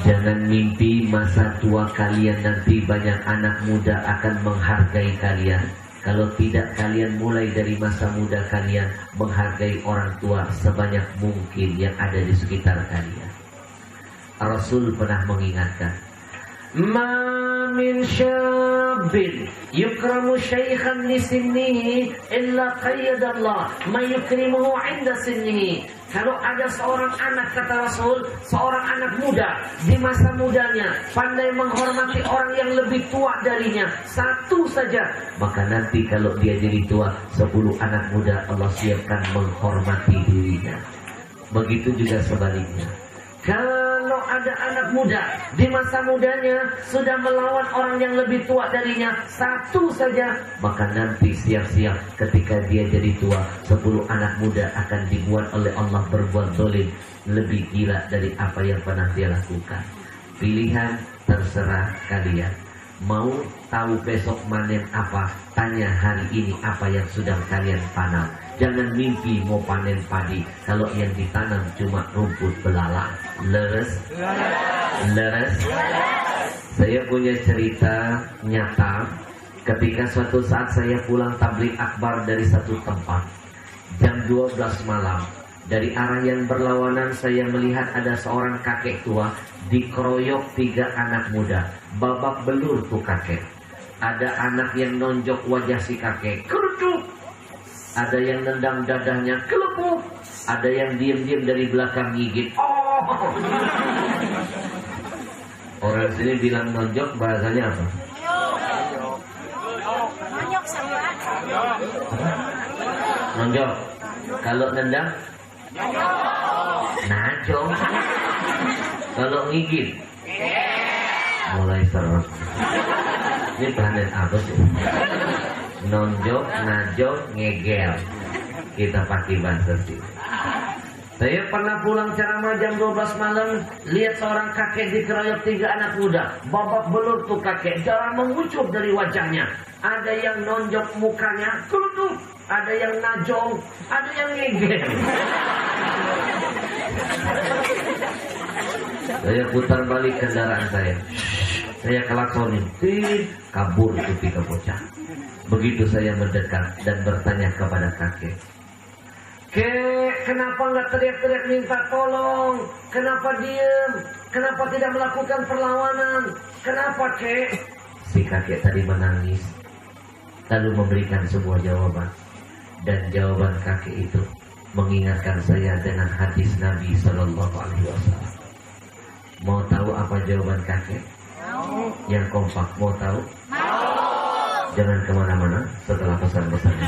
S1: Jangan mimpi masa tua kalian nanti banyak anak muda akan menghargai kalian. Kalau tidak, kalian mulai dari masa muda kalian menghargai orang tua sebanyak mungkin yang ada di sekitar kalian. Rasul pernah mengingatkan, ma min syabin yukramu syaikhan li sinnihi illa qayyadallah ma yukrimuhu inda sinnihi. Kalau ada seorang anak, kata Rasul, seorang anak muda di masa mudanya pandai menghormati orang yang lebih tua darinya, satu saja, maka nanti kalau dia jadi tua, 10 anak muda Allah siapkan menghormati dirinya. Begitu juga sebaliknya. Kalau ada anak muda di masa mudanya sudah melawan orang yang lebih tua darinya, satu saja, maka nanti siap-siap ketika dia jadi tua, 10 anak muda akan dibuat oleh Allah berbuat zalim lebih gila dari apa yang pernah dia lakukan. Pilihan terserah kalian. Mau tahu besok manen apa? Tanya hari ini apa yang sedang kalian tanam. Jangan mimpi mau panen padi kalau yang ditanam cuma rumput belalang. Leres? Leres? Saya punya cerita nyata ketika suatu saat saya pulang tabligh akbar dari satu tempat. Jam 12 malam. Dari arah yang berlawanan saya melihat ada seorang kakek tua dikeroyok 3 anak muda. Babak belur tuh kakek. Ada anak yang nonjok wajah si kakek, kerucuk. Ada yang nendang dadahnya, kelepuk. Ada yang diam-diam dari belakang gigit. Oh. Orang sini bilang nonjok, bahasanya apa?
S2: Nonjok sama.
S1: Nonjok. Kalau nendang? Najong. Kalau ngigit? Mulai serem. Ini planet apa sih? Nonjok, najong, ngegel. Kita pakai bahasa sini. Saya pernah pulang ceramah jam 12 malam, lihat seorang kakek dikeroyok 3 anak muda. Babak belur tuh kakek, darah mengucur dari wajahnya. Ada yang nonjok mukanya, kelutuk. Ada yang najong, ada yang ngegel. Saya putar balik kendaraan saya. Saya kelaksonin, kabur itu 3 bocah. Begitu saya mendekat dan bertanya kepada kakek, "Kek, kenapa nggak teriak-teriak minta tolong? Kenapa diem? Kenapa tidak melakukan perlawanan? Kenapa, kek?" Si kakek tadi menangis, lalu memberikan sebuah jawaban. Dan jawaban kakek itu mengingatkan saya dengan hadis Nabi Sallallahu Alaihi Wasallam. Mau tahu apa jawaban kakek? Yang kompak, mau tahu? Jangan kemana-mana setelah pesan-pesan ini.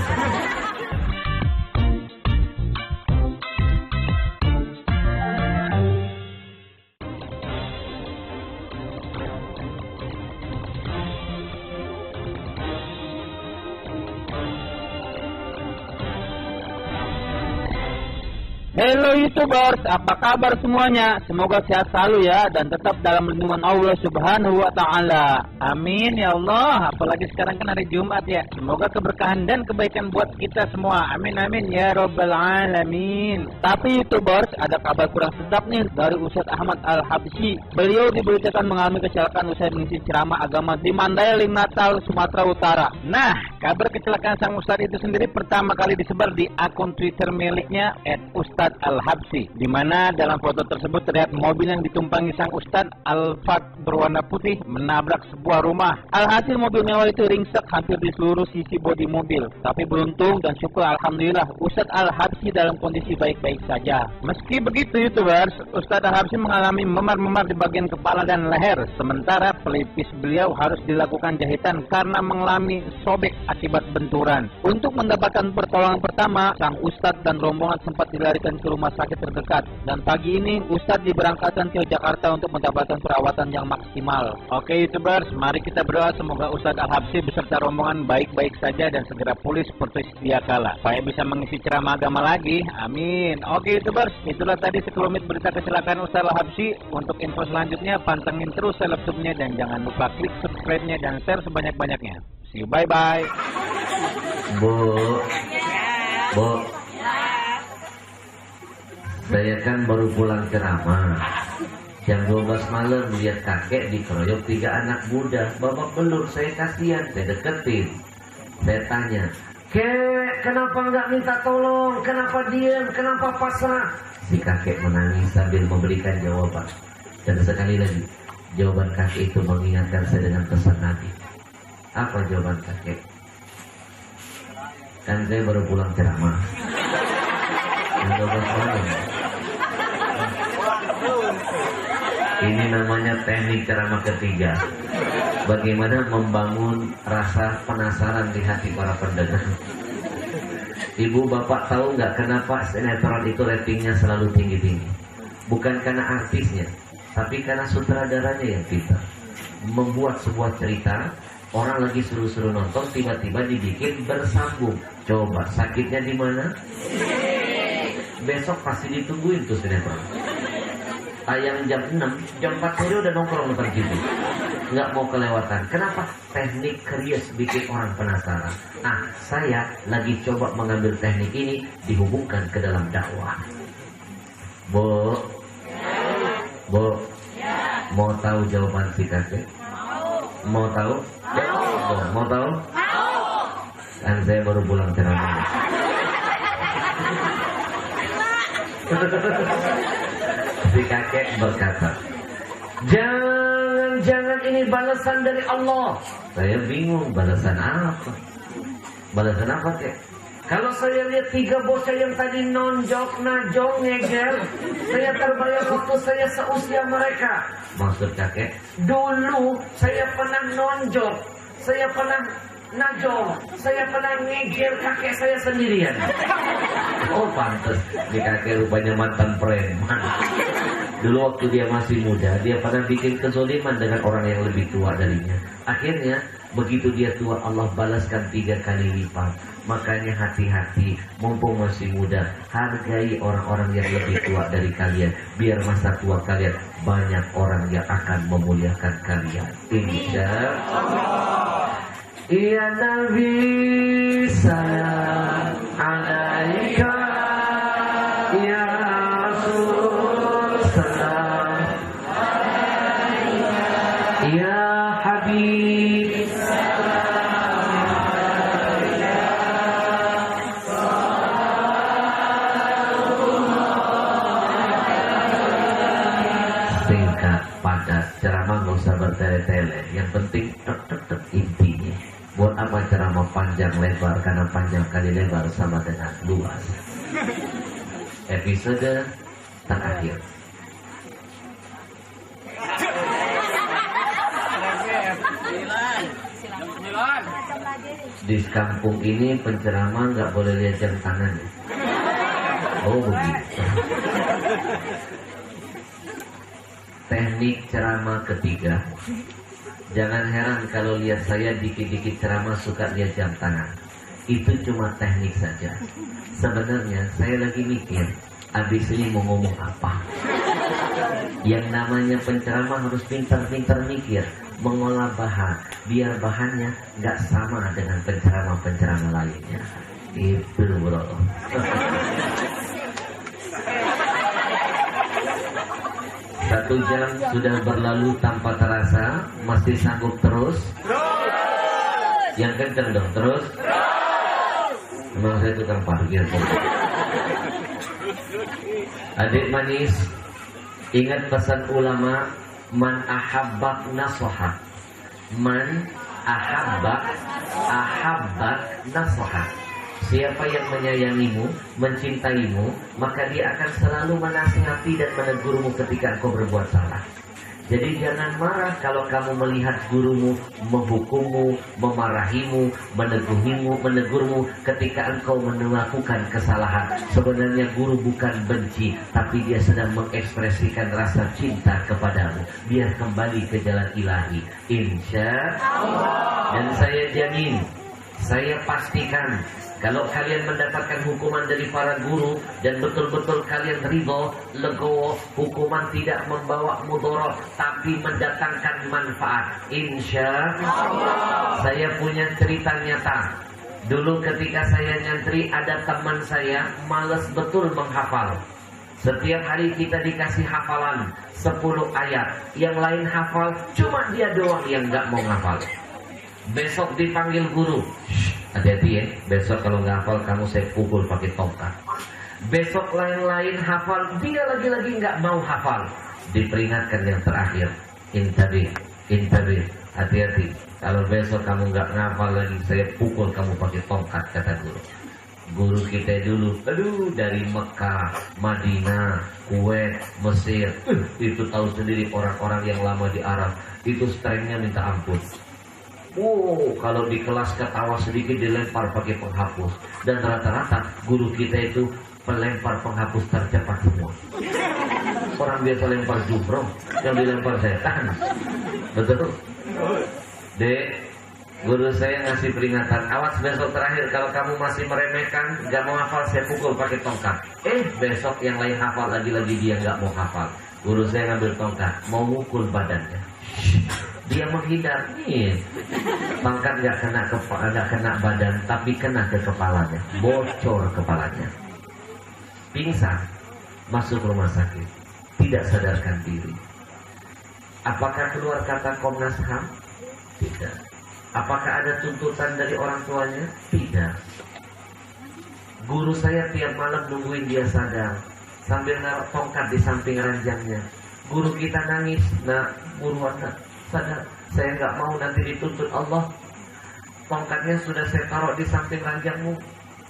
S2: Hello YouTubers, apa kabar semuanya? Semoga sehat selalu ya dan tetap dalam lindungan Allah Subhanahu wa taala. Amin ya Allah. Apalagi sekarang kan hari Jumat ya. Semoga keberkahan dan kebaikan buat kita semua. Amin amin ya rabbal alamin. Tapi YouTubers, ada kabar kurang sedap nih dari Ustadz Ahmad Al-Habsyi. Beliau diberitakan mengalami kecelakaan usai mengisi ceramah agama di Mandailing, Natal, Sumatera Utara. Nah, kabar kecelakaan sang Ustadz itu sendiri pertama kali disebar di akun Twitter miliknya @Ustadz Al-Habsyi, di mana dalam foto tersebut terlihat mobil yang ditumpangi sang Ustadz Alphard berwarna putih menabrak sebuah rumah. Alhasil mobil mewah itu ringsek hampir di seluruh sisi bodi mobil. Tapi beruntung dan syukur alhamdulillah Ustadz Al-Habsyi dalam kondisi baik-baik saja. Meski begitu YouTubers, Ustadz Al-Habsyi mengalami memar-memar di bagian kepala dan leher, sementara pelipis beliau harus dilakukan jahitan karena mengalami sobek akibat benturan. Untuk mendapatkan pertolongan pertama, sang Ustadz dan rombongan sempat dilarikan ke rumah sakit terdekat, dan pagi ini Ustadz diberangkatkan ke Jakarta untuk mendapatkan perawatan yang maksimal. Oke YouTubers, mari kita berdoa semoga Ustadz Al-Habsyi beserta rombongan baik-baik saja dan segera pulih seperti sedia kala, supaya bisa mengisi ceramah agama lagi. Amin. Oke YouTubers, itulah tadi sekelumit berita kecelakaan Ustadz Al-Habsyi. Untuk info selanjutnya pantengin terus YouTube-nya dan jangan lupa klik subscribe-nya dan share sebanyak-banyaknya. See you, bye-bye.
S1: Bu, saya kan baru pulang ceramah. Jam 12 malam lihat kakek dikeroyok 3 anak muda, babak belur. Saya kasihan, saya deketin. Saya tanya, "Kek, kenapa nggak minta tolong? Kenapa diam? Kenapa pasrah?" Si kakek menangis sambil memberikan jawaban. Dan sekali lagi, jawaban kakek itu mengingatkan saya dengan pesan Nabi. Apa jawaban kakek? Kan saya baru pulang ceramah. Jam 12 malam. Ini namanya teknik ceramah ketiga. Bagaimana membangun rasa penasaran di hati para pendengar. Ibu bapak tahu nggak kenapa sinetron itu ratingnya selalu tinggi-tinggi? Bukan karena artisnya, tapi karena sutradaranya yang pintar. Membuat sebuah cerita, orang lagi suruh-suruh nonton, tiba-tiba dibikin bersambung. Coba sakitnya di mana? Besok pasti ditungguin tuh sinetron. Tayang jam 6, jam 4 sore udah nongkrong nonton gitu. Nggak mau kelewatan. Kenapa? Teknik krius bikin orang penasaran. Nah, saya lagi coba mengambil teknik ini dihubungkan ke dalam dakwah. Bu, mau tahu jawaban si kakek? Mau tahu? Mau tahu? Kan saya baru pulang ceramah. Si kakek berkata, jangan ini balasan dari Allah. Saya bingung, balasan apa? Balasan apa kek? Kalau saya lihat 3 bocah yang tadi nonjok, najong, ngeger, saya terbayang waktu saya seusia mereka. Maksud kakek, dulu saya pernah nonjok, saya pernah najong, saya pernah ngeger kakek saya sendirian. Oh pantes, di kakek rupanya mantan preman. Dulu waktu dia masih muda, dia pernah bikin kezoliman dengan orang yang lebih tua darinya. Akhirnya, begitu dia tua, Allah balaskan 3 kali lipat. Makanya hati-hati, mumpung masih muda, hargai orang-orang yang lebih tua dari kalian. Biar masa tua kalian, banyak orang yang akan memuliakan kalian. Insya Allah. Ya Nabi salam alaika, ya Rasul salam alaika, ya Habib salam alaika, singkat, padat, ceramah nggak usah bertele-tele. Yang penting tek intinya. Buat apa ceramah panjang lebar? Karena panjang kali lebar sama dengan luas. Episode terakhir. Di kampung ini penceramah nggak boleh lihat jam tangan. Oh begitu. Teknik ceramah ketiga. Jangan heran kalau lihat saya dikit-dikit ceramah suka lihat jam tangan. Itu cuma teknik saja. Sebenarnya saya lagi mikir, Habis ini mau ngomong apa? Yang namanya penceramah harus pintar-pintar mikir, mengolah bahan, biar bahannya nggak sama dengan penceramah-penceramah lainnya. Itu bro. Satu jam sudah berlalu tanpa terasa. Masih sanggup terus? Yang kenceng dong, terus? Memang saya tukang parkir. Adik manis, ingat pesan ulama, man ahabbak nasohak. Man ahabbak nasohak. Siapa yang menyayangimu, mencintaimu, maka dia akan selalu menasihati dan menegurmu ketika engkau berbuat salah. Jadi jangan marah kalau kamu melihat gurumu menghukummu, memarahimu, menegurmu ketika engkau melakukan kesalahan. Sebenarnya guru bukan benci, tapi dia sedang mengekspresikan rasa cinta kepadamu. Biar kembali ke jalan ilahi. Insya Allah. Dan saya jamin, saya pastikan, kalau kalian mendapatkan hukuman dari para guru dan betul-betul kalian ridho, legowo, hukuman tidak membawa mudarat tapi mendatangkan manfaat. Insya Allah. Saya punya cerita nyata. Dulu ketika saya nyantri, ada teman saya malas betul menghafal. Setiap hari kita dikasih hafalan 10 ayat, yang lain hafal, cuma dia doang yang nggak mau hafal. Besok dipanggil guru, hati-hati ya, besok kalau nggak hafal kamu saya pukul pakai tongkat. Besok lain-lain hafal, dia lagi-lagi nggak mau hafal. Diperingatkan yang terakhir, intabih, hati-hati. Kalau besok kamu nggak ngafal lagi, saya pukul kamu pakai tongkat, kata guru. Guru kita dulu, dari Mekah, Madinah, Kuwait, Mesir, itu tahu sendiri orang-orang yang lama di Arab, itu strengthnya minta ampun. Kalau di kelas ketawa sedikit dilempar pakai penghapus. Dan rata-rata guru kita itu pelempar penghapus tercepat semua. Orang biasa lempar jumroh, yang dilempar setan. Betul? Dek, guru saya ngasih peringatan, awas besok terakhir kalau kamu masih meremehkan, gak mau hafal, saya pukul pakai tongkat. Besok yang lain hafal, lagi-lagi dia gak mau hafal. Guru saya ngambil tongkat, mau mukul badannya. Dia menghindar, tongkat nggak kena badan, tapi kena ke kepalanya, bocor kepalanya, pingsan, masuk rumah sakit, tidak sadarkan diri. Apakah keluar kata Komnas HAM? Tidak. Apakah ada tuntutan dari orang tuanya? Tidak. Guru saya tiap malam nungguin dia sadar, sambil naruh tongkat di samping ranjangnya. Guru kita nangis, buruan sadar, saya nggak mau nanti dituntut Allah. Tongkatnya sudah saya taruh di samping ranjangmu.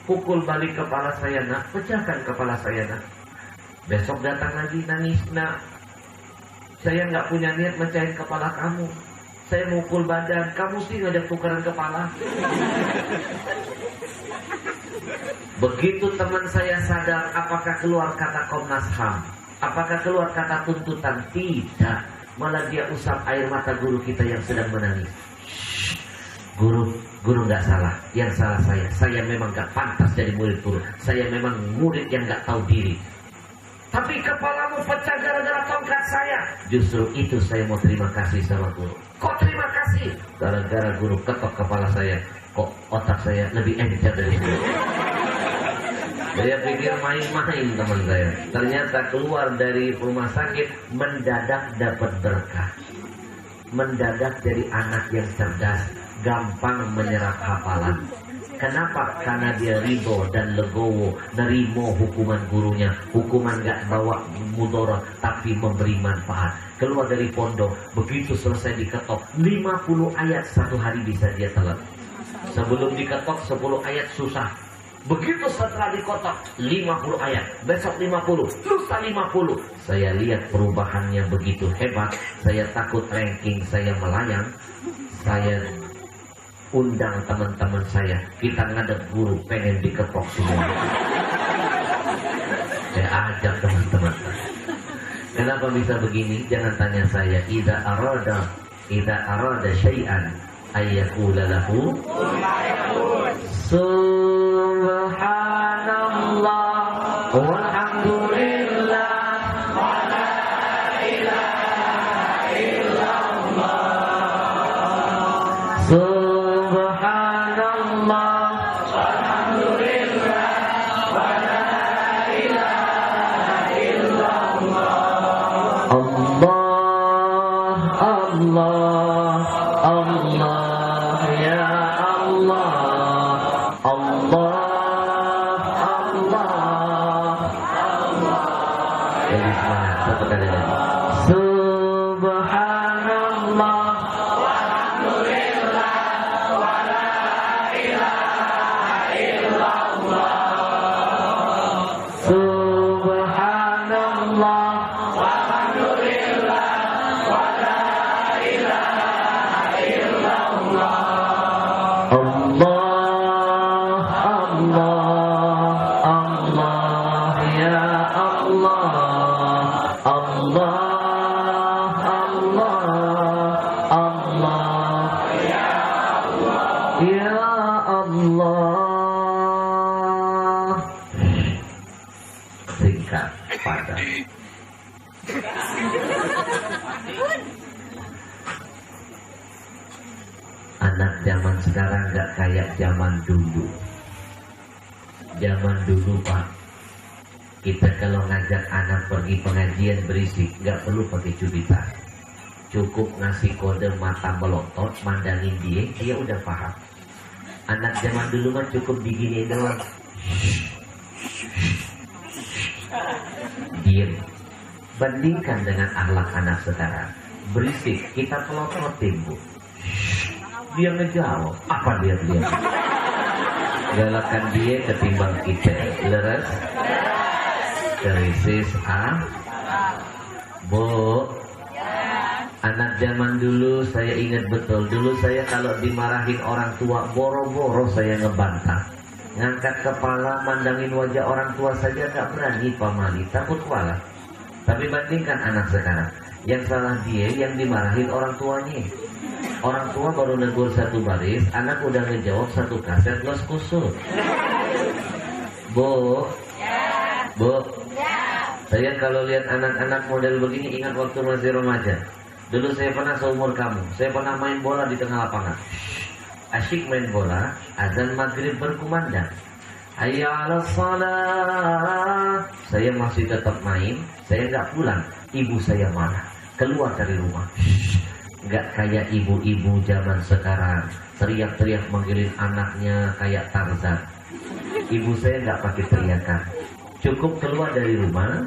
S1: Pukul balik kepala saya nak, pecahkan kepala saya nak. Besok datang lagi nangis nak. Saya nggak punya niat mecahin kepala kamu. Saya mukul badan, kamu sih ngajak tukaran kepala. Begitu teman saya sadar, apakah keluar kata Komnas HAM? Apakah keluar kata tuntutan? Tidak. Malah dia usap air mata guru kita yang sedang menangis. Guru nggak salah. Yang salah saya. Saya memang nggak pantas jadi murid guru. Saya memang murid yang nggak tahu diri. Tapi kepalamu pecah gara-gara tongkat saya. Justru itu saya mau terima kasih sama guru. Kok terima kasih? Gara-gara guru ketok kepala saya. Kok otak saya lebih encer dari guru. Saya pikir main-main teman saya. Ternyata keluar dari rumah sakit mendadak dapat berkah. Mendadak jadi anak yang cerdas, gampang menyerap hafalan. Kenapa? Karena dia ridho dan legowo, nerimo hukuman gurunya. Hukuman gak bawa mudarat, tapi memberi manfaat. Keluar dari pondok, begitu selesai diketok 50 ayat satu hari bisa dia telan. Sebelum diketok 10 ayat susah. Begitu setelah dikotak 50 ayat, besok 50, lusa 50. Saya lihat perubahannya begitu hebat. Saya takut ranking saya melayang. Saya undang teman-teman saya, kita ngadep guru, pengen diketok semua. Saya ajak teman-teman. Kenapa bisa begini? Jangan tanya saya. Idza arada syai'an ayyaqula lahu subhanallah walhamdulillah Satu kali lagi. Subhanallah. Walhamdulillah. Wa la ilaha illallah. Subhanallah. Walhamdulillah. Wa la ilaha illallah. Allah, Allah, Allah, ya Allah. Allah, Allah, Allah, ya Allah, ya Allah. Singkat, padat. Anak zaman sekarang gak kayak zaman dulu. Zaman dulu, Pak, kita kalau ngajak anak pergi pengajian berisik, gak perlu pakai cubitan. Cukup ngasih kode mata melotot, mandangin dia udah paham. Anak zaman dulu mah cukup diginiin doang. Diam. Bandingkan dengan akhlak anak sekarang. Berisik, kita pelototin, Bu. Dia ngejawab, apa dia? Galakan dia ketimbang kita. Leres? Krisis, Bu. Anak zaman dulu saya ingat betul. Dulu saya kalau dimarahin orang tua, boro-boro saya ngebantah. Ngangkat kepala, mandangin wajah orang tua saja gak berani, Pak Mali, takut kualat. Tapi bandingkan anak sekarang, yang salah dia, yang dimarahin orang tuanya. Orang tua baru negur satu baris, anak udah ngejawab satu kaset plus kusut. Bu, Bu, saya kalau lihat anak-anak model begini ingat waktu masih remaja. Dulu saya pernah seumur kamu, saya pernah main bola di tengah lapangan. Asyik main bola, azan maghrib berkumandang. Hayya 'alas shalah. Saya masih tetap main, saya nggak pulang. Ibu saya marah, keluar dari rumah. Nggak kayak ibu-ibu zaman sekarang, teriak-teriak manggilin anaknya kayak Tarzan. Ibu saya nggak pakai teriakan, cukup keluar dari rumah,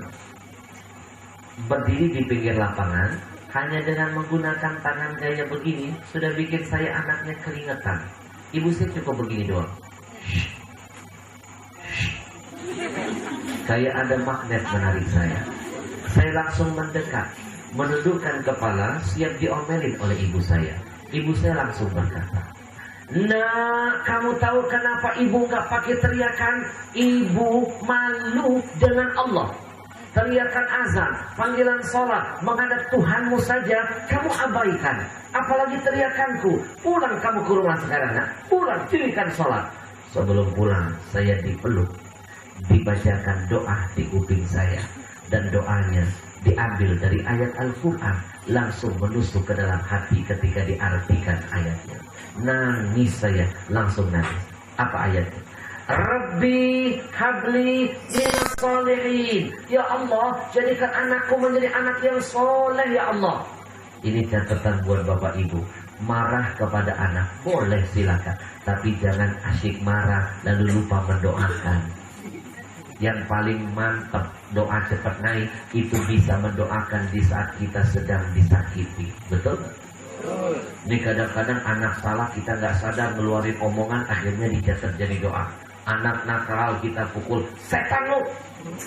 S1: berdiri di pinggir lapangan, hanya dengan menggunakan tangan gaya begini sudah bikin saya anaknya keringetan. Ibu saya cukup begini doang. Kayak ada magnet menarik saya. Saya langsung mendekat, menundukkan kepala, siap diomelin oleh ibu saya. Ibu saya langsung berkata, "Nak, kamu tahu kenapa ibu nggak pakai teriakan? Ibu malu dengan Allah. Teriakan azan, panggilan sholat, menghadap Tuhanmu saja kamu abaikan. Apalagi teriakanku. Pulang kamu ke rumah sekarang, nak. Pulang, dirikan sholat." Sebelum pulang, saya dipeluk, dibacakan doa di kuping saya, dan doanya diambil dari ayat Al-Quran, langsung menusuk ke dalam hati ketika diartikan ayatnya. Nangis saya, langsung nangis. Apa ayatnya? Rabbi habli minas sholihin. Ya Allah, jadikan anakku menjadi anak yang soleh, ya Allah. Ini catatan buat bapak ibu. Marah kepada anak boleh silakan, tapi jangan asyik marah lalu lupa mendoakan. Yang paling mantap doa cepat naik itu bisa mendoakan di saat kita sedang disakiti. Betul? Ini kadang-kadang anak salah kita nggak sadar ngeluarin omongan, akhirnya dicatat jadi doa. Anak nakal kita pukul, setan lu.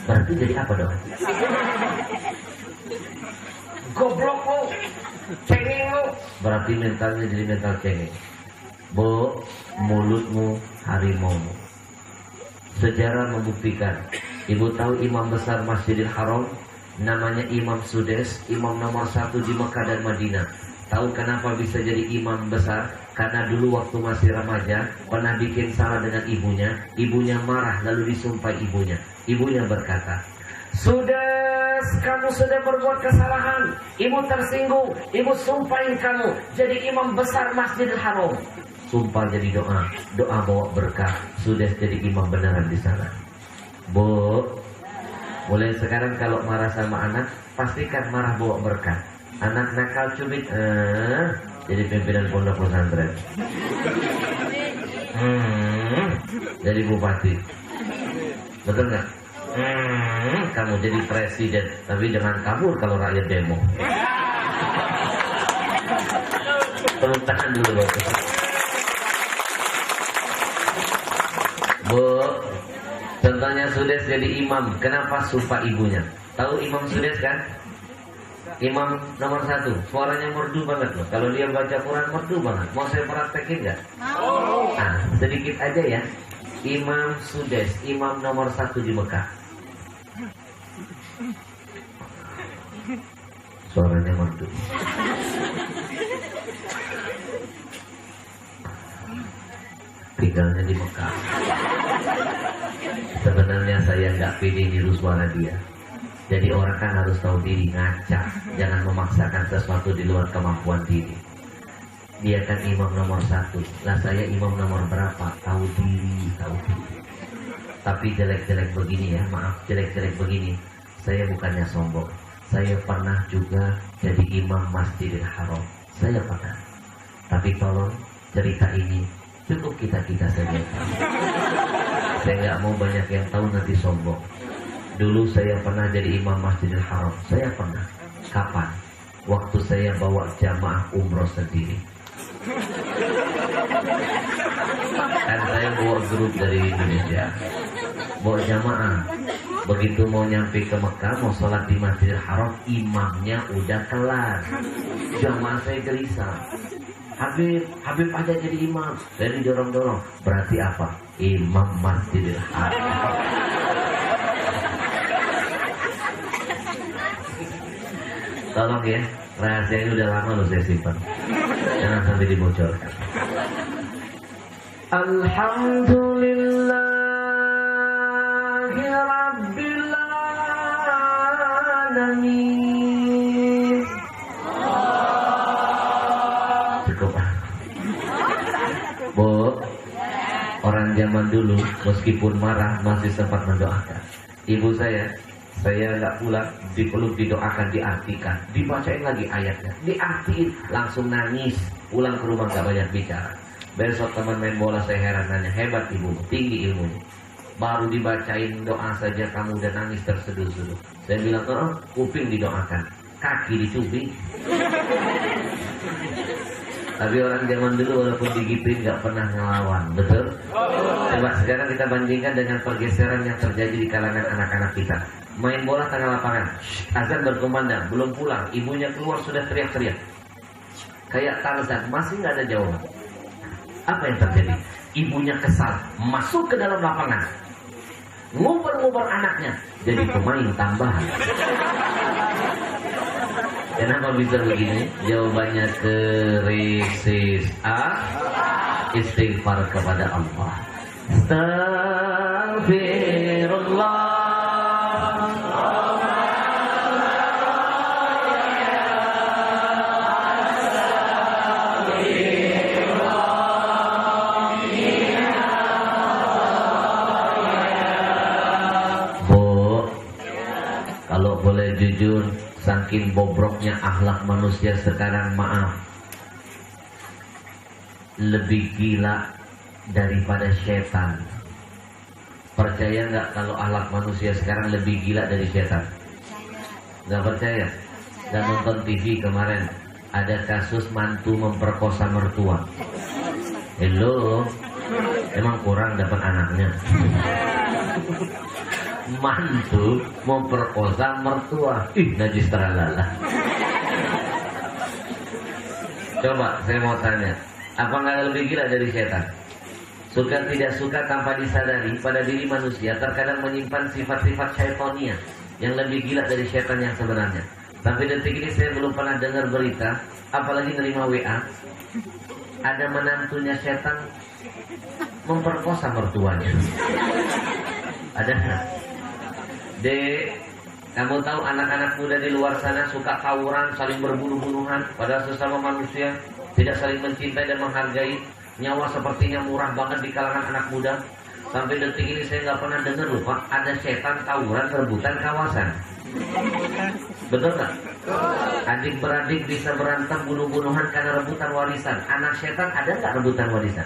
S1: Berarti jadi apa doa? Goblok lu, cengeng lu. Berarti mentalnya jadi mental cengeng. Bu, mulutmu harimaumu. Sejarah membuktikan. Ibu tahu imam besar Masjidil Haram namanya Imam Sudes, imam nomor 1 di Mekah dan Madinah. Tahu kenapa bisa jadi imam besar? Karena dulu waktu masih remaja pernah bikin salah dengan ibunya. Ibunya marah lalu disumpah ibunya. Ibunya berkata, "Sudes, kamu sudah berbuat kesalahan. Ibu tersinggung. Ibu sumpahin kamu jadi imam besar Masjidil Haram." Sumpah jadi doa. Doa bawa berkah. Sudah jadi imam beneran di sana. Bu, mulai sekarang kalau marah sama anak, pastikan marah bawa berkah. Anak nakal cubit, jadi pimpinan pondok pesantren. Jadi bupati. Betul nggak? Kamu jadi presiden, tapi jangan kabur kalau rakyat demo. Tepuk tangan dulu, Bapak. Bu, contohnya Sudes jadi imam. Kenapa sumpah ibunya? Tahu Imam Sudes kan? Imam nomor 1. Suaranya merdu banget loh. Kalau dia baca Quran merdu banget. Mau saya praktekin nggak? Mau. Nah, sedikit aja ya. Imam Sudes, imam nomor 1 di Mekah. Suaranya merdu. Tinggalnya di Mekah. Sebenarnya saya nggak pede niru suara dia. Jadi orang kan harus tahu diri, ngaca. Jangan memaksakan sesuatu di luar kemampuan diri. Dia kan imam nomor 1. Lah saya imam nomor berapa? Tahu diri. Tapi jelek-jelek begini ya, maaf, jelek-jelek begini. Saya bukannya sombong. Saya pernah juga jadi imam Masjidil Haram. Saya pernah. Tapi tolong cerita ini cukup kita saja. Saya nggak mau banyak yang tahu nanti sombong. Dulu saya pernah jadi imam Masjidil Haram. Saya pernah. Kapan? Waktu saya bawa jamaah umroh sendiri. Kan saya bawa grup dari Indonesia, bawa jamaah. Begitu mau nyampe ke Mekah, mau sholat di Masjidil Haram, imamnya udah kelar. Jamaah saya gelisah. Habib aja jadi imam. Saya didorong-dorong. Berarti apa? Imam Masjidil Haram. Tolong ya, rahasia ini udah lama loh saya simpan. Jangan sampai dibocorkan. Alhamdulillahi Rabbil Alamin. Cukup. Bu, orang zaman dulu meskipun marah masih sempat mendoakan. Ibu saya nggak pulang, dipeluk, didoakan, diartikan, dibacain lagi ayatnya, diartiin, langsung nangis, pulang ke rumah nggak banyak bicara. Besok teman main bola saya heran nanya, hebat ibu, tinggi ilmunya. Baru dibacain doa saja kamu udah nangis terseduh-seduh. Saya bilang, kuping didoakan, kaki dicubit. Tapi orang zaman dulu walaupun digituin nggak pernah ngelawan, betul? Coba sekarang kita bandingkan dengan pergeseran yang terjadi di kalangan anak-anak kita. Main bola tengah lapangan, azan berkumandang, belum pulang, ibunya keluar sudah teriak-teriak. Kayak Tarzan, masih nggak ada jawaban. Apa yang terjadi? Ibunya kesal, masuk ke dalam lapangan, nguber-nguber anaknya, jadi pemain tambahan. Kenapa bisa begini? Jawabannya krisis istighfar kepada Allah. Astagfirullah. Kalau boleh jujur, saking bobroknya akhlak manusia sekarang, maaf, lebih gila daripada setan. Percaya nggak kalau akhlak manusia sekarang lebih gila dari setan? Nggak percaya? Dan nonton TV kemarin ada kasus mantu memperkosa mertua. Hello, emang kurang dapat anaknya? Mantu memperkosa mertua. Najis teralala. Coba saya mau tanya, apa nggak lebih gila dari setan? Suka tidak suka tanpa disadari pada diri manusia terkadang menyimpan sifat-sifat syaitonia yang lebih gila dari setan yang sebenarnya. Sampai detik ini saya belum pernah dengar berita, apalagi nerima WA, ada menantunya setan memperkosa mertuanya. Ada nggak? Dek, kamu tahu anak-anak muda di luar sana suka tawuran, saling berbunuh-bunuhan, padahal sesama manusia tidak saling mencintai dan menghargai. Nyawa sepertinya murah banget di kalangan anak muda. Sampai detik ini saya nggak pernah dengar loh Pak, ada setan tawuran rebutan kawasan. Betul nggak? Adik beradik bisa berantem bunuh-bunuhan karena rebutan warisan. Anak setan ada nggak rebutan warisan?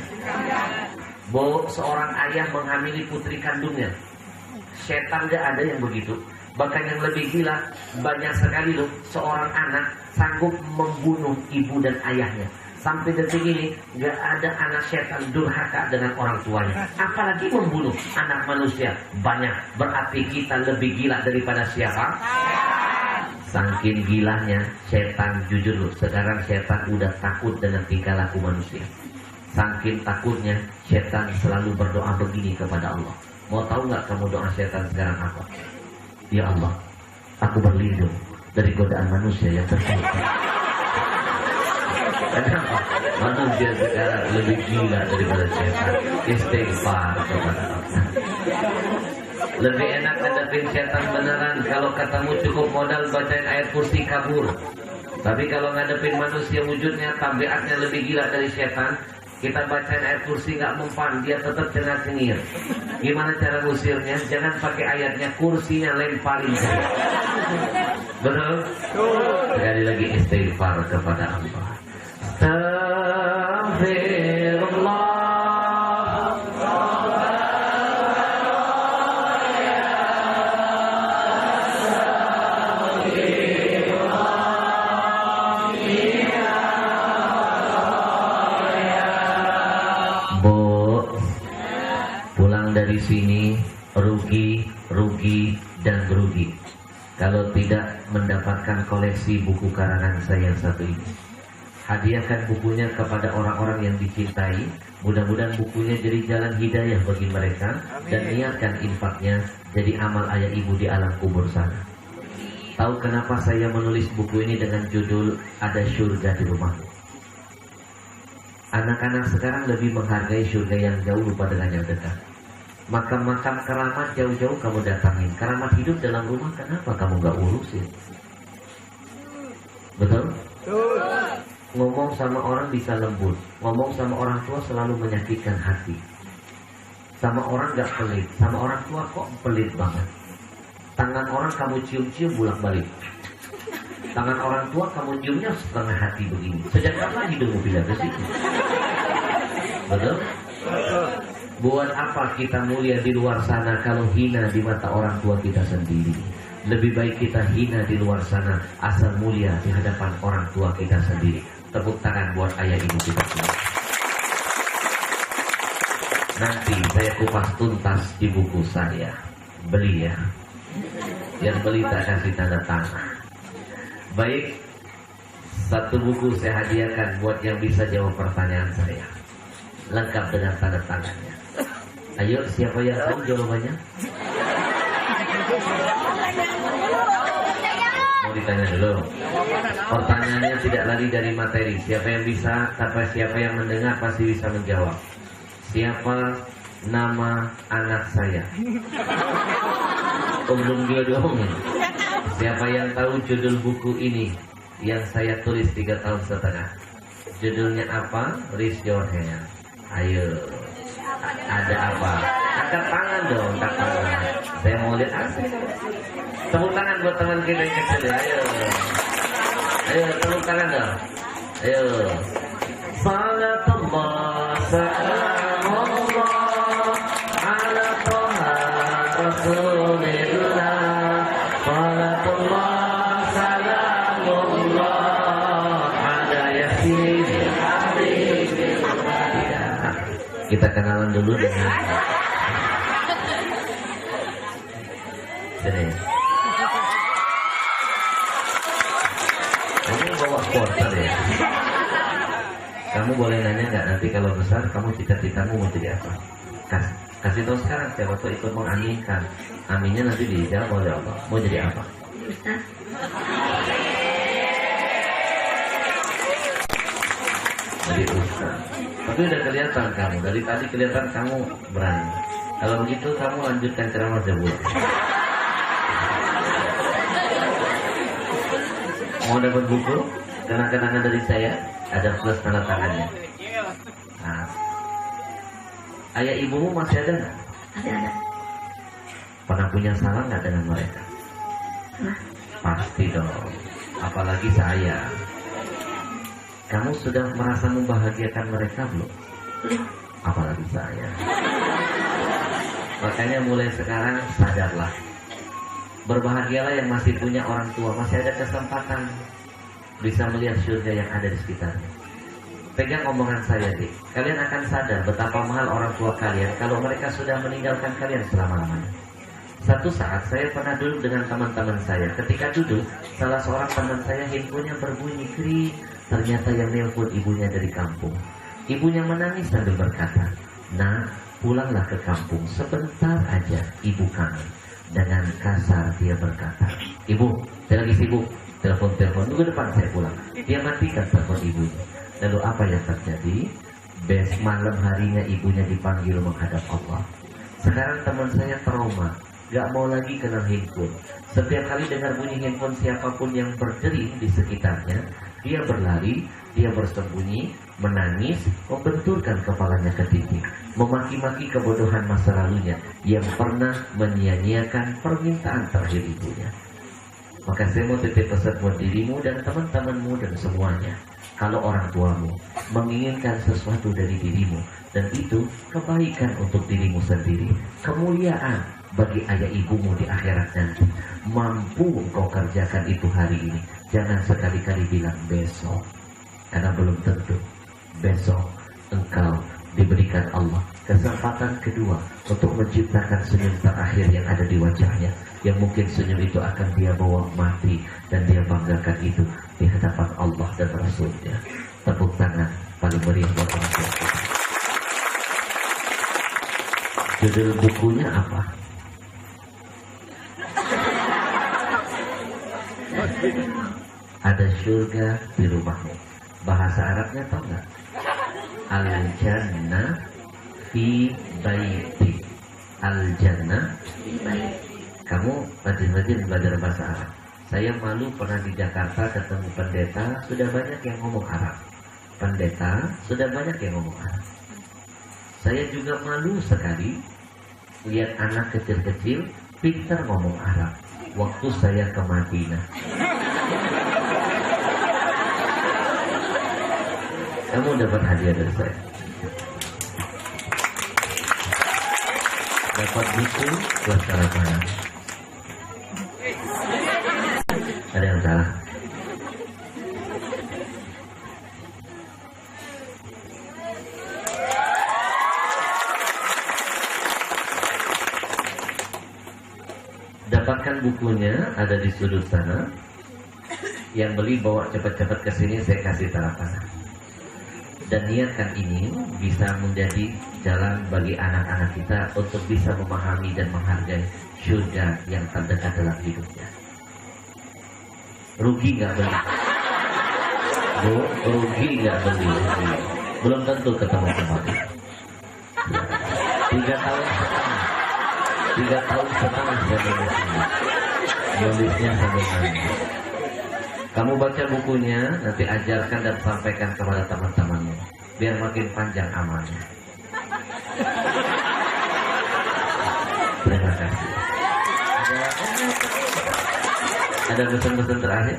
S1: Seorang ayah menghamili putri kandungnya. Setan gak ada yang begitu. Bahkan yang lebih gila, banyak sekali loh seorang anak sanggup membunuh ibu dan ayahnya. Sampai detik ini gak ada anak setan durhaka dengan orang tuanya, apalagi membunuh anak manusia. Banyak, berarti kita lebih gila daripada siapa? Saking gilanya setan, jujur loh, sekarang setan udah takut dengan tingkah laku manusia. Saking takutnya setan selalu berdoa begini kepada Allah. Mau tahu nggak kamu doa setan sekarang apa? Ya Allah, aku berlindung dari godaan manusia yang terkutuk. Kenapa? Manusia sekarang lebih gila daripada setan. Istighfar kepada Allah. Lebih enak ngadepin setan beneran. Kalau ketemu cukup modal bacain ayat kursi kabur. Tapi kalau ngadepin manusia wujudnya, tabiatnya lebih gila dari setan, kita bacain ayat kursi nggak mempan, dia tetap cengar-cengir. Gimana cara ngusirnya? Jangan pakai ayatnya, kursinya lemparin saja. Betul? Sekali lagi istighfar kepada Allah. Astagfirullah. Pulang dari sini rugi, dan rugi kalau tidak mendapatkan koleksi buku karangan saya yang satu ini. Hadiahkan bukunya kepada orang-orang yang dicintai. Mudah-mudahan bukunya jadi jalan hidayah bagi mereka. Dan niatkan infaknya jadi amal ayah ibu di alam kubur sana. Tahu kenapa saya menulis buku ini dengan judul Ada Surga di Rumahmu? Anak-anak sekarang lebih menghargai surga yang jauh lupa dengan yang dekat. Makam-makam keramat jauh-jauh kamu datangin. Keramat hidup dalam rumah kenapa kamu gak urusin? Betul? Ngomong sama orang bisa lembut. Ngomong sama orang tua selalu menyakitkan hati. Sama orang gak pelit. Sama orang tua kok pelit banget. Tangan orang kamu cium-cium bolak-balik. Tangan orang tua kamu ciumnya setengah hati begini. Sejak kapan hidupmu pindah ke situ? Betul? Buat apa kita mulia di luar sana kalau hina di mata orang tua kita sendiri? Lebih baik kita hina di luar sana asal mulia di hadapan orang tua kita sendiri. Tepuk tangan buat ayah ibu kita semua. Nanti saya kupas tuntas di buku saya. Beli ya. Yang beli tak kasih tanda tangan. Baik, satu buku saya hadiahkan buat yang bisa jawab pertanyaan saya. Lengkap dengan tanda tangannya. Ayo, siapa yang tahu jawabannya? Mau ditanya dulu. Pertanyaannya tidak lari dari materi. Siapa yang bisa, siapa yang mendengar pasti bisa menjawab. Siapa nama anak saya? Belum dia doang. Siapa yang tahu judul buku ini yang saya tulis 3 tahun setengah? Judulnya apa? Raise your hand. Ayo. Ada apa? Angkat tangan dong, angkat tangan. Saya mau lihat asli. Tepuk tangan buat teman kita yang kecil. Ayo. Ayo, tepuk tangan dong. Ayo. Salatullah, salamullah ala Taha Rasulillah. Salatullah, salamullah ala Yasin. Kita kenalan dulu dengan sini. Kamu bawa porter ya? Kamu boleh nanya nggak nanti kalau besar kamu cita-citamu mau jadi apa? Kasih tahu sekarang, siapa tahu ikut mengaminkan. Aminnya nanti dijawab oleh Allah. Mau jadi apa? Jadi ustaz. Tapi udah kelihatan kamu, dari tadi kelihatan kamu berani. Kalau begitu kamu lanjutkan ceramah sebulan. Mau dapat buku kenang-kenangan dari saya, ada plus tanda tangannya. Nah, ayah ibumu masih ada nggak?
S3: Ada.
S1: Pernah punya salah nggak dengan mereka? Pasti dong. Apalagi saya. Kamu sudah merasa membahagiakan mereka belum? Apalagi saya. Makanya mulai sekarang sadarlah. Berbahagialah yang masih punya orang tua, masih ada kesempatan bisa melihat surga yang ada di sekitarnya. Pegang omongan saya, Dik. Kalian akan sadar betapa mahal orang tua kalian kalau mereka sudah meninggalkan kalian selama-lamanya. Satu saat saya pernah duduk dengan teman-teman saya. Ketika duduk, salah seorang teman saya handphonenya berbunyi krik. Ternyata yang nelpon ibunya dari kampung. Ibunya menangis sambil berkata, "Nak, pulanglah ke kampung, sebentar aja, ibu kangen." Dengan kasar dia berkata, "Ibu, saya lagi sibuk, telepon, tunggu depan saya pulang." Dia matikan telepon ibunya. Lalu apa yang terjadi? Malam harinya ibunya dipanggil menghadap Allah. Sekarang teman saya trauma, gak mau lagi kenal handphone. Setiap kali dengar bunyi handphone siapapun yang berdering di sekitarnya, dia berlari, dia bersembunyi, menangis, membenturkan kepalanya ke dinding, memaki-maki kebodohan masa lalunya yang pernah menyia-nyiakan permintaan terakhir ibunya. Maka saya mau titip pesan buat dirimu dan teman-temanmu dan semuanya. Kalau orang tuamu menginginkan sesuatu dari dirimu, dan itu kebaikan untuk dirimu sendiri, kemuliaan bagi ayah ibumu di akhirat nanti, mampu engkau kerjakan itu hari ini. Jangan sekali-kali bilang besok, karena belum tentu besok engkau diberikan Allah kesempatan kedua untuk menciptakan senyum terakhir yang ada di wajahnya, yang mungkin senyum itu akan dia bawa mati, dan dia banggakan itu di hadapan Allah dan Rasulnya. Tepuk tangan paling meriah buat orang tua kita. Judul bukunya apa? Ada surga di rumahmu. Bahasa Arabnya tahu nggak? Al-Jannah fi baiti. Al-Jannah fi baiti. Kamu rajin-rajin belajar bahasa Arab. Saya malu pernah di Jakarta ketemu pendeta, sudah banyak yang ngomong Arab. Pendeta sudah banyak yang ngomong Arab. Saya juga malu sekali lihat anak kecil-kecil pintar ngomong Arab waktu saya ke Madinah. Kamu dapat hadiah dari saya. Dapat buku buat sarapan. Ada yang salah? Dapatkan bukunya, ada di sudut sana. Yang beli bawa cepat-cepat ke sini, saya kasih tanda tangan. Dan niatkan ini bisa menjadi jalan bagi anak-anak kita untuk bisa memahami dan menghargai surga yang terdekat dalam hidupnya. Rugi nggak beli? Rugi nggak beli? Belum tentu ketemu kembali. 3 tahun setengah. 3 tahun setengah saya nulisnya sampai nangis. Kamu baca bukunya, nanti ajarkan dan sampaikan kepada teman-temanmu, biar makin panjang amalnya. Terima kasih. Ada pesan-pesan terakhir?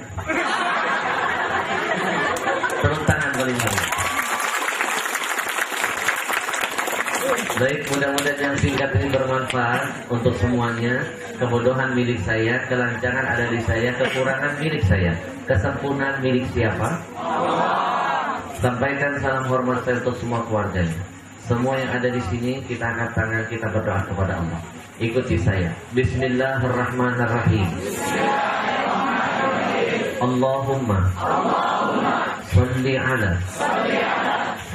S1: Tepuk tangan paling banyak. Baik, mudah-mudahan yang singkat ini bermanfaat untuk semuanya. Kebodohan milik saya, kelancangan ada di saya, kekurangan milik saya, kesempurnaan milik siapa? Allah. Sampaikan salam hormat saya untuk semua keluarganya. Semua yang ada di sini, kita angkat tangan, kita berdoa kepada Allah. Ikuti saya. Bismillahirrahmanirrahim. Allahumma salli ala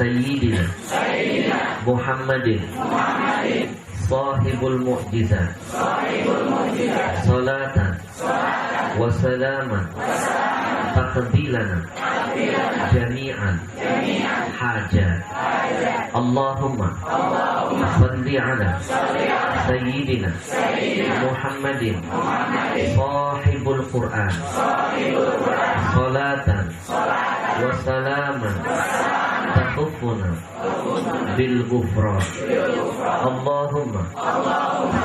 S1: Sayyidina Muhammadin Sahibul Mu'jizat Salatan wa salaman Taqbilana Jami'an Hajat. Allahumma salli ala Sayyidina Muhammadin Sahibul Quran Salatan wa salaman Taqufuna bil ghufran. Allahumma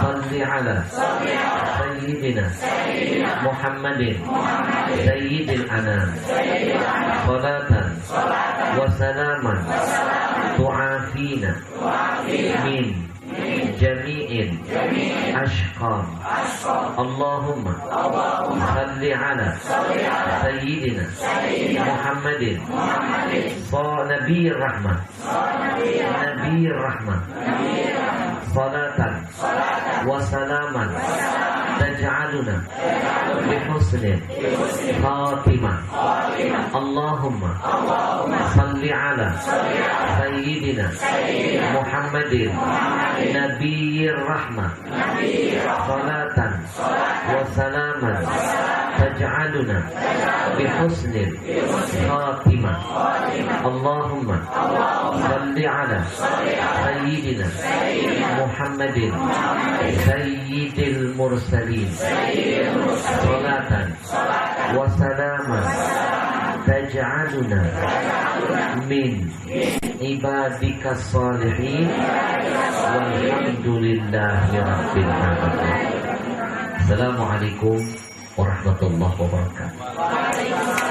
S1: salli ala Sayyidina Muhammadin Sayyidil anam Salatan wa salaman tu'afina min jami'in ashqam. Allahumma salli ala sayyidina Muhammadin Nabiyir rahmah salatan wa salaman taj'aluna bihusnil khatimah. Allahumma salli ala sayyidina Muhammadin Nabiyir rahmah salatan wa salaman taj'aluna bihusnil khatimah. Allahumma salli ala sayyidina Muhammadin sayyidil mursalin salatan wa salaman taj'aluna min ibadika salihin walhamdulillahi rabbil alamin. Assalamualaikum warahmatullahi wabarakatuh.